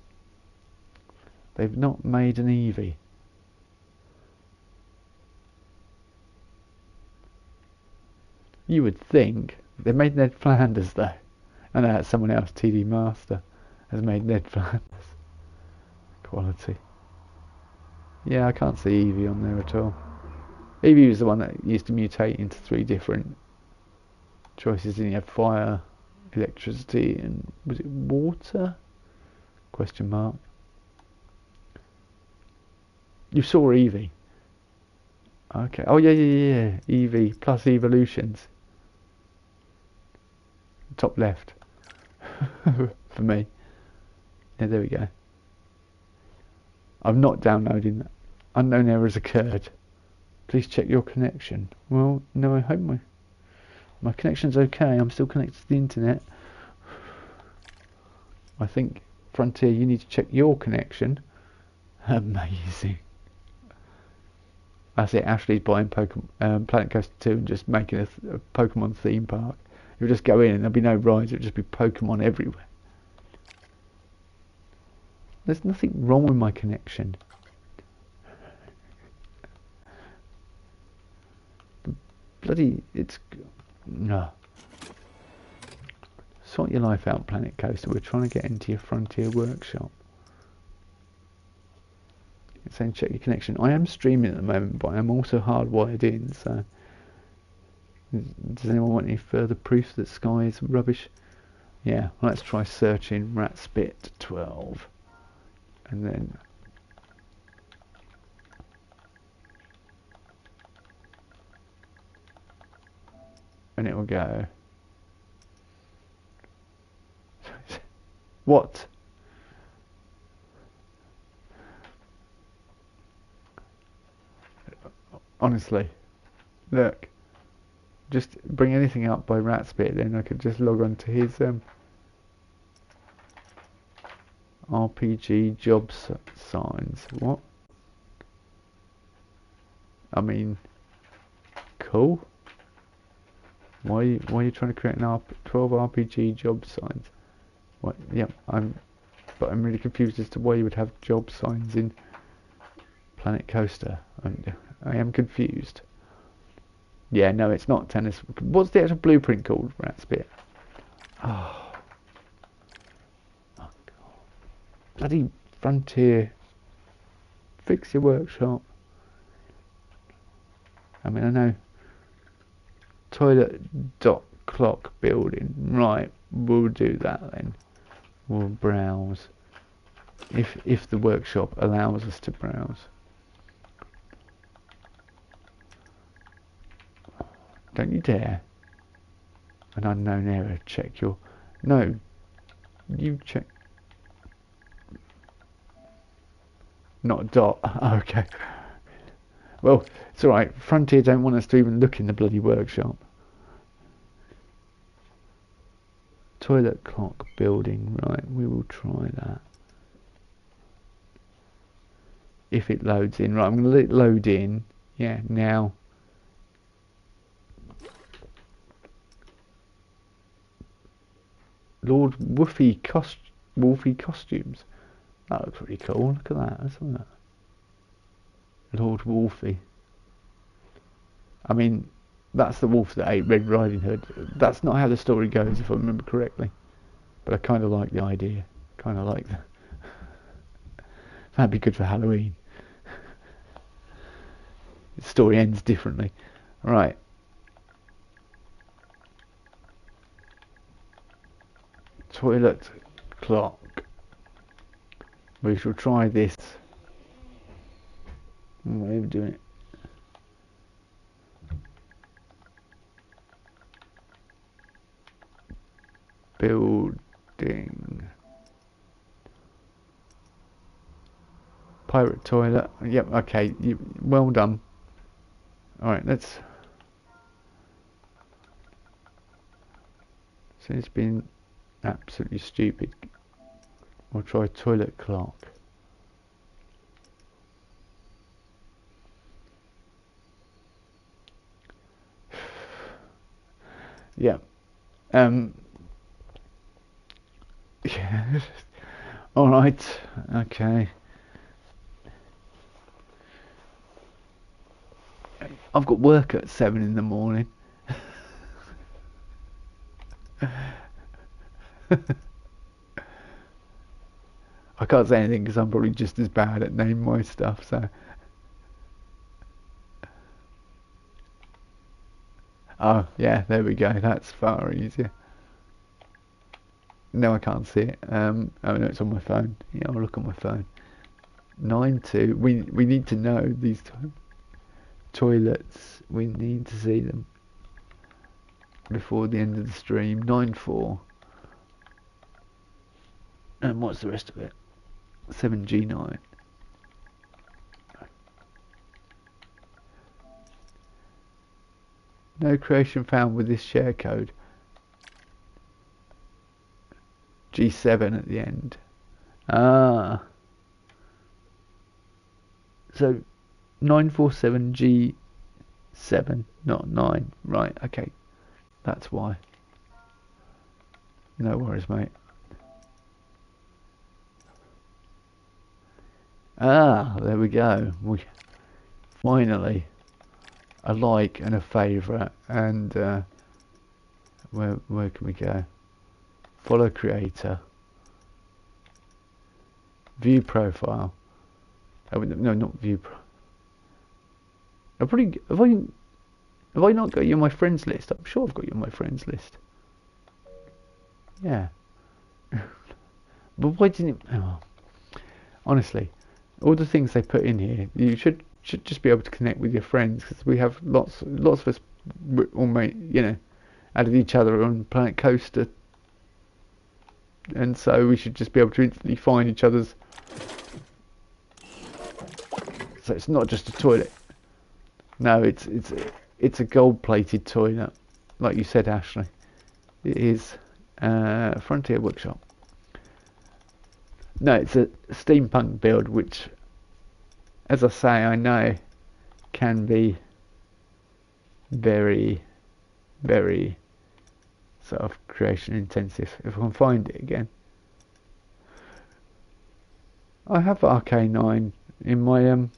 They've not made an Eevee. You would think they made Ned Flanders though. I know that's someone else. TD Master has made Ned Flanders. Quality. Yeah, I can't see Eevee on there at all. Eevee was the one that used to mutate into 3 different choices. Then you have fire, electricity, and was it water? Question mark. You saw Eevee. Okay. Oh yeah. Eevee plus evolutions. Top left. For me. Yeah, there we go. I'm not downloading that. Unknown errors occurred. Please check your connection. Well, no, I hope my connection's okay. I'm still connected to the internet. I think, Frontier, you need to check your connection. Amazing. That's it. Ashley's buying Planet Coaster 2 and just making a Pokemon theme park. You'll just go in and there'll be no rides. It'll just be Pokemon everywhere. There's nothing wrong with my connection. Bloody, it's... No. Sort your life out, Planet Coaster. We're trying to get into your Frontier workshop. It's saying check your connection. I am streaming at the moment, but I'm also hardwired in, so... Does anyone want any further proof that Sky is rubbish? Yeah, let's try searching Rat Spit 12. And then... and it will go... What? Honestly, look, just bring anything up by Ratspit, then I could just log on to his RPG job signs. What? I mean, cool. Why are you trying to create an 12 RPG job signs? What? Yeah, but I'm really confused as to why you would have job signs in Planet Coaster. I am confused. Yeah, no, it's not tennis. What's the actual blueprint called, Ratspit? Oh. Oh, God. Bloody Frontier. Fix your workshop. I mean, I know. Toilet dot clock building. Right, we'll do that then. We'll browse. If the workshop allows us to browse. Don't you dare. An unknown error. Check your... No. You check... Not a dot. Okay. Well, it's alright. Frontier don't want us to even look in the bloody workshop. Toilet clock building. Right, we will try that. If it loads in. Right, I'm going to let it load in. Yeah, now... Lord Wolfie costumes. That looks pretty cool. Look at that. Let's have that. Lord Wolfie. I mean, that's the wolf that ate Red Riding Hood. That's not how the story goes, if I remember correctly. But I kind of like the idea. Kind of like that. That'd be good for Halloween. The story ends differently. Right. toilet clock. We shall try this. I'm not even doing it. Building. Pirate toilet. Yep, okay. Well done. Alright, let's... So it's been absolutely stupid. We'll try toilet clock. Yeah. Yeah. Alright. Okay. I've got work at 7 in the morning. I can't say anything because I'm probably just as bad at naming my stuff, so. Oh, yeah, there we go. That's far easier. No, I can't see it. Oh no, it's on my phone. Yeah, I'll look on my phone. 9-2. We need to know these toilets. We need to see them before the end of the stream. 9-4. And what's the rest of it? 7G9. No creation found with this share code. G7 at the end. Ah. So 947G7, not 9. Right, okay. That's why. No worries, mate. Ah, there we go. We finally a like and a favourite, and where can we go? Follow creator, view profile. Oh, no, not view. Have I not got you on my friends list? I'm sure I've got you on my friends list. Yeah. But why didn't it? Oh, honestly, all the things they put in here, you should just be able to connect with your friends, because we have lots of us all added each other on Planet Coaster, and so we should just be able to instantly find each other's. So it's not just a toilet. No, it's a gold-plated toilet, like you said, Ashley. It is Frontier Workshop. No, it's a steampunk build, which, as I say, I know can be very, very sort of creation intensive. If I can find it again. I have RK9 in my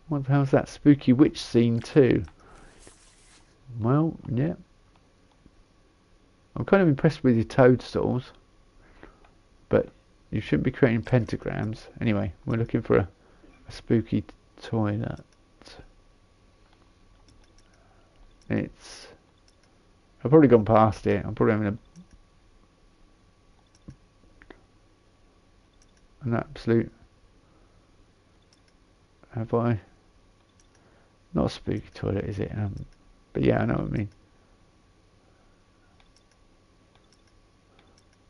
what the hell's that? Spooky witch scene too. Well, yeah. I'm kind of impressed with your toadstools, but you shouldn't be creating pentagrams. Anyway, we're looking for a spooky toilet. I've probably gone past it. I'm probably having an absolute. Have I? Not a spooky toilet, is it? But yeah, I know what I mean.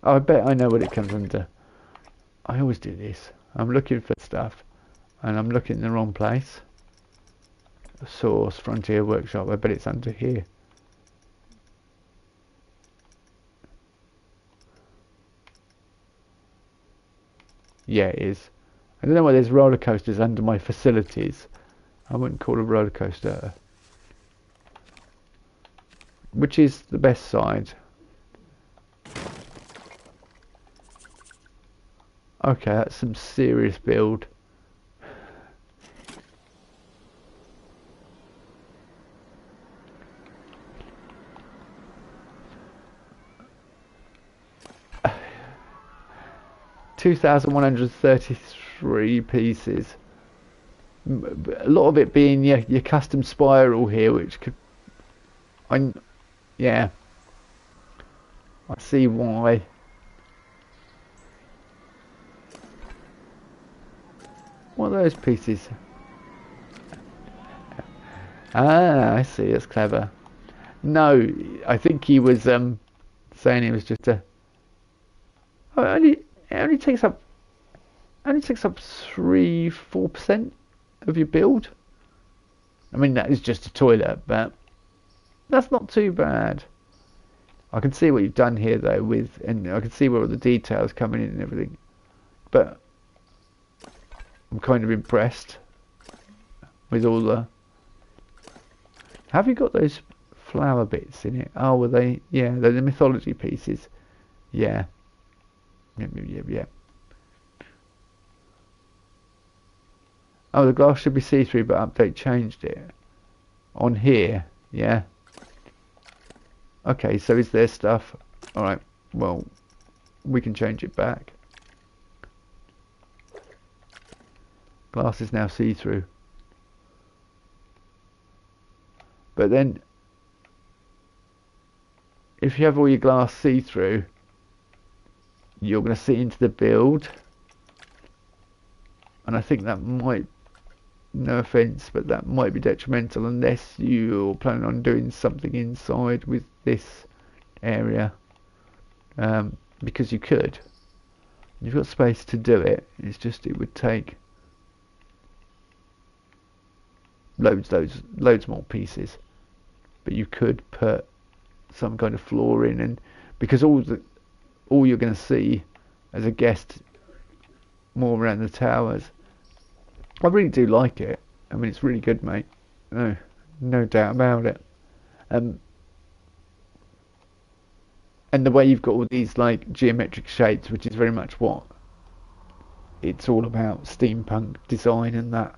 Oh, I bet I know what it comes under. I always do this. I'm looking for stuff, and I'm looking in the wrong place. Source, Frontier Workshop. I bet it's under here. Yeah, it is. I don't know why there's roller coasters under my facilities. I wouldn't call a roller coaster. Which is the best side? Okay, that's some serious build. $2,133 pieces. A lot of it being your custom spiral here, which could. Yeah, I see why. What are those pieces? Ah, I see. That's clever. No, I think he was saying it was just a. Oh, it only takes up 3-4% of your build. I mean that is just a toilet, but that's not too bad. I can see what you've done here though and I can see where all the details coming in and everything. But I'm kind of impressed with all the. Have you got those flower bits in it? Oh, were they? Yeah, they're the mythology pieces. Yeah. Yeah. Oh, the glass should be see-through, but update changed it. On here, yeah. Okay, so is there stuff? Alright, well, we can change it back. Glass is now see-through. But then, if you have all your glass see-through, you're going to see into the build. And I think that might, no offence, but that might be detrimental unless you're planning on doing something inside with this area. Because you could. You've got space to do it. It's just it would take loads more pieces. But you could put some kind of floor in, and because all you're going to see as a guest more around the towers. I really do like it. I mean, it's really good, mate. No doubt about it. And the way you've got all these like geometric shapes, which is very much what it's all about, steampunk design and that.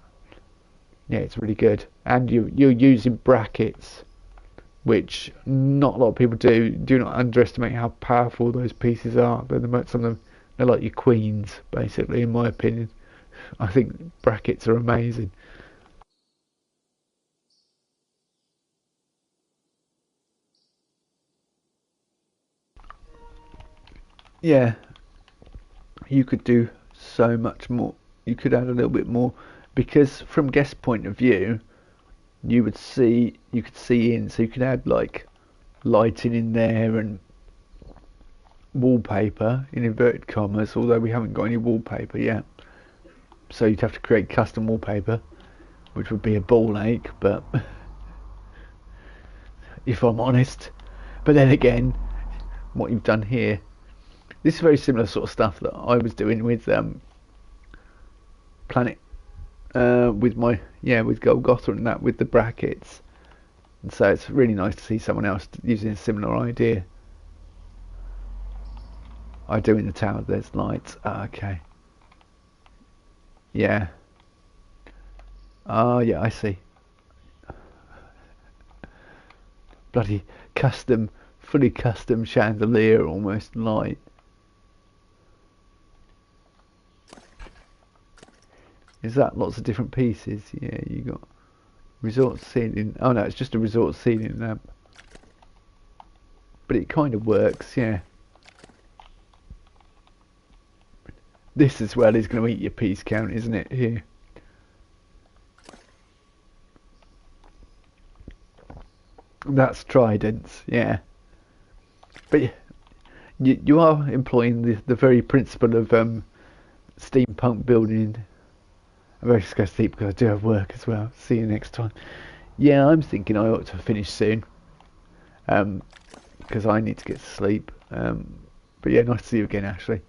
Yeah, it's really good. And you're using brackets, which not a lot of people do. Do not underestimate how powerful those pieces are. Some of them, they're like your queens, basically, in my opinion. I think brackets are amazing. Yeah, you could do so much more. You could add a little bit more because from guest point of view, you could see in, so you could add like lighting in there and wallpaper in inverted commas, although we haven't got any wallpaper yet. So you'd have to create custom wallpaper, which would be a ball ache, but if I'm honest. But then again, what you've done here, this is very similar sort of stuff that I was doing with Planet, with Golgotha and that, with the brackets. And so it's really nice to see someone else using a similar idea. I do in the tower, there's lights. Okay. Yeah. Oh, yeah, I see. Bloody fully custom chandelier, almost light. Is that lots of different pieces? Yeah, you got resort ceiling. Oh no, it's just a resort ceiling lamp. But it kind of works, yeah. This as well is going to eat your piece count, isn't it? Here. That's tridents, yeah. But you are employing the very principle of steampunk building. I'm very just going to sleep because I do have work as well. See you next time. Yeah, I'm thinking I ought to finish soon. Because I need to get to sleep. But yeah, nice to see you again, Ashley.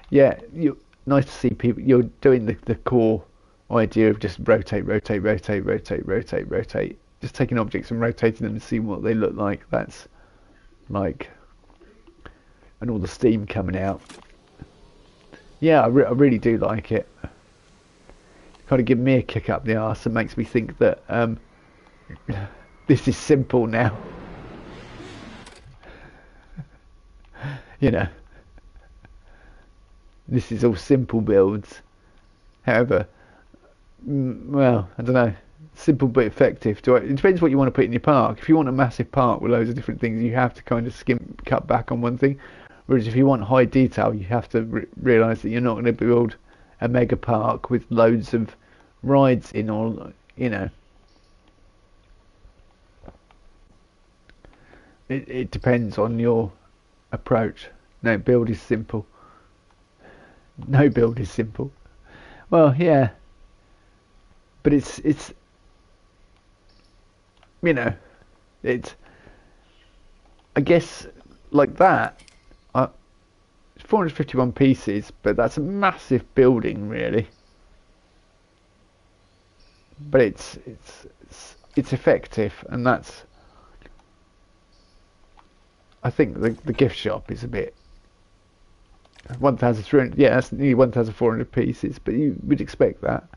Yeah, nice to see people. You're doing the core idea of just rotate. Just taking objects and rotating them and seeing what they look like. That's like, and all the steam coming out. Yeah, I really do like it. Kind of give me a kick up the arse and makes me think that this is simple now. You know, this is all simple builds. However, well, I don't know. simple but effective. It depends what you want to put in your park. If you want a massive park with loads of different things, you have to kind of cut back on one thing. Whereas if you want high detail, you have to realise that you're not going to build a mega park with loads of rides in, or it depends on your approach. No build is simple. No build is simple. Well, yeah, but it's it's I guess like that. 451 pieces, but that's a massive building, really. But it's effective, and that's. I think the gift shop is a bit. 1,300. Yeah, that's nearly 1,400 pieces, but you would expect that.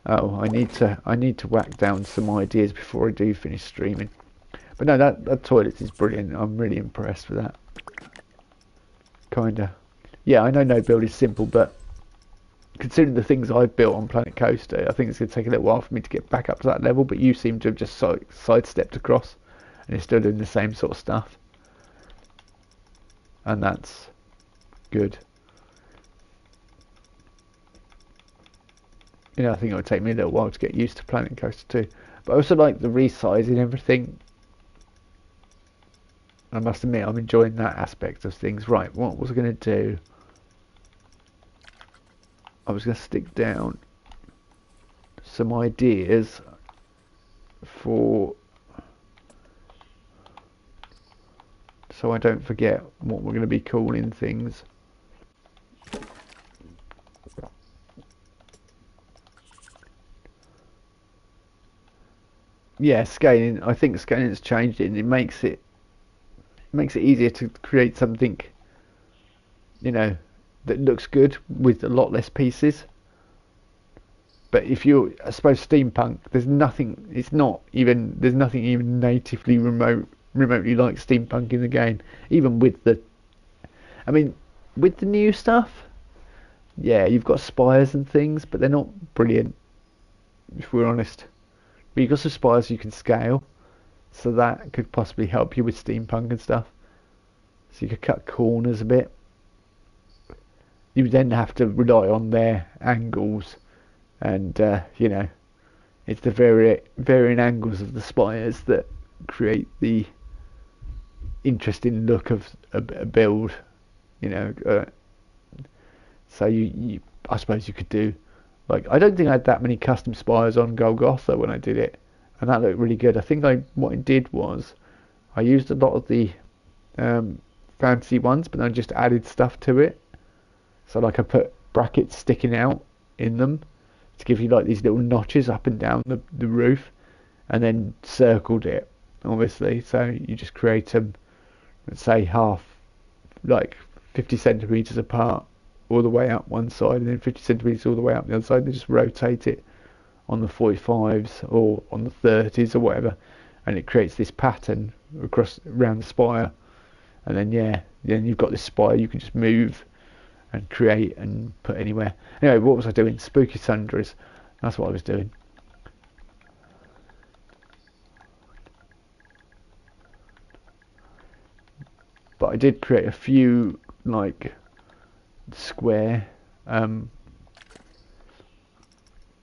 Oh, I need to whack down some ideas before I do finish streaming. But no, that toilet is brilliant. I'm really impressed with that. Kinda. Yeah, I know no build is simple, but considering the things I've built on Planet Coaster, I think it's going to take a little while for me to get back up to that level, but you seem to have just sidestepped across, and you're still doing the same sort of stuff. And that's good. I think it would take me a little while to get used to Planet Coaster 2. But I also like the resizing everything. I must admit, I'm enjoying that aspect of things. Right, what was I going to do? I was going to stick down some ideas for, so I don't forget what we're going to be calling things. Yeah, scaling. I think scaling has changed it, and it makes it easier to create something, that looks good with a lot less pieces. But if I suppose Steampunk, there's nothing even natively remotely like Steampunk in the game. Even with with the new stuff, yeah, you've got spires and things, but they're not brilliant, if we're honest. But you've got some spires you can scale, so that could possibly help you with Steampunk and stuff. So you could cut corners a bit. You would then have to rely on their angles, and it's the varying angles of the spires that create the interesting look of a build. So I suppose you could do, like, I don't think I had that many custom spires on Golgotha when I did it, and that looked really good. I think what I did was I used a lot of the fancy ones, but I just added stuff to it. So like I put brackets sticking out in them to give you like these little notches up and down the roof, and then circled it, obviously. So you just create them, let's say half, like 50 centimeters apart all the way up one side, and then 50 centimeters all the way up the other side, and just rotate it on the 45s or on the 30s or whatever, and it creates this pattern around the spire. And then then you've got this spire you can just move and create and put anywhere. Anyway, what was I doing? Spooky Sundries. That's what I was doing. But I did create a few like square.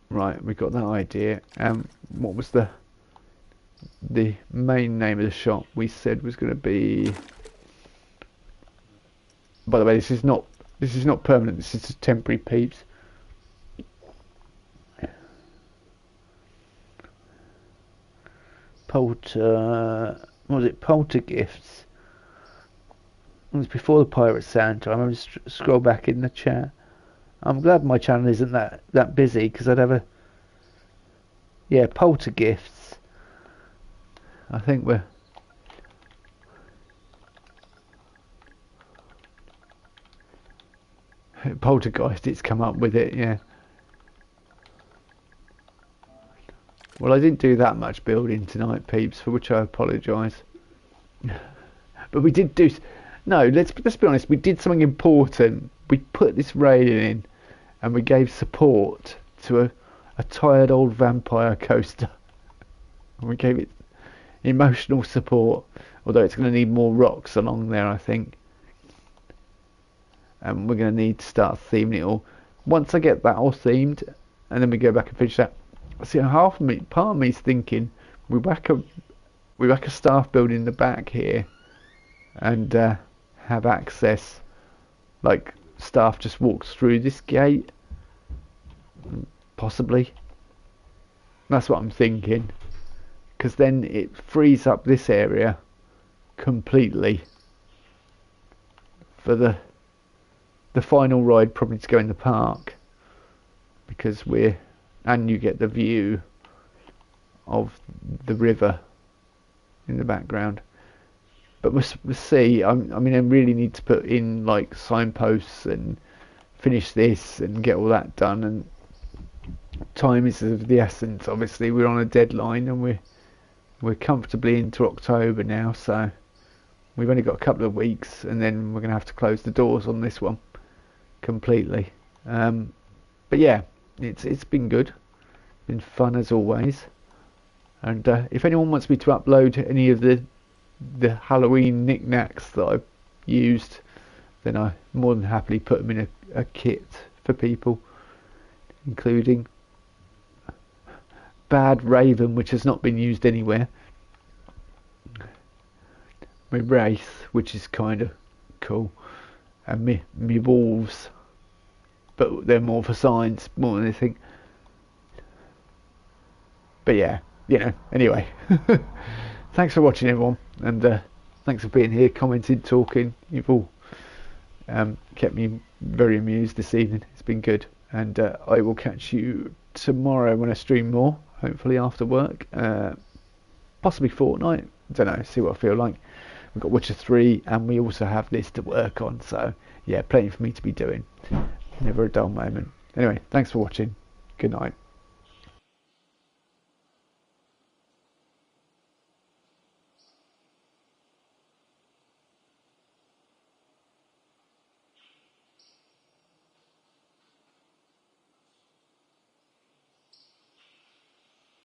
Right, we got that idea. What was the main name of the shop we said was going to be? By the way, this is not permanent. This is just temporary, peeps. What was it? Poltergifts. It was before the Pirate Santa. I'm going to scroll back in the chat. I'm glad my channel isn't that busy, because I'd have a... Yeah, Poltergifts. I think we're... Poltergeist, it's come up with it, yeah. Well, I didn't do that much building tonight, peeps, for which I apologise. But we did do... No, let's be honest, we did something important. We put this railing in, and we gave support to a tired old vampire coaster. And we gave it emotional support, although it's going to need more rocks along there, I think. And we're going to need to start theming it all. Once I get that all themed, and then we go back and finish that. See, part of me's thinking we whack a staff building in the back here, and have access, like staff just walks through this gate, possibly. That's what I'm thinking, because then it frees up this area completely for the final ride, probably to go in the park, because and you get the view of the river in the background. But we'll see. I mean, I really need to put in like signposts and finish this and get all that done. And time is of the essence. Obviously, we're on a deadline, and we're comfortably into October now. So we've only got a couple of weeks, and then we're going to have to close the doors on this one completely. But yeah, it's been good, been fun as always. And if anyone wants me to upload any of the Halloween knickknacks that I've used, then I more than happily put them in a kit for people, including Bad Raven, which has not been used anywhere, my Wraith, which is kind of cool, and me Wolves, but they're more for science more than anything. But yeah, anyway. Thanks for watching, everyone, and thanks for being here, commenting, talking. You've all kept me very amused this evening. It's been good, and I will catch you tomorrow when I stream more, hopefully after work, possibly fortnight. I don't know, see what I feel like. We've got Witcher 3, and we also have this to work on, so yeah, plenty for me to be doing. Never a dull moment. Anyway, thanks for watching. Good night.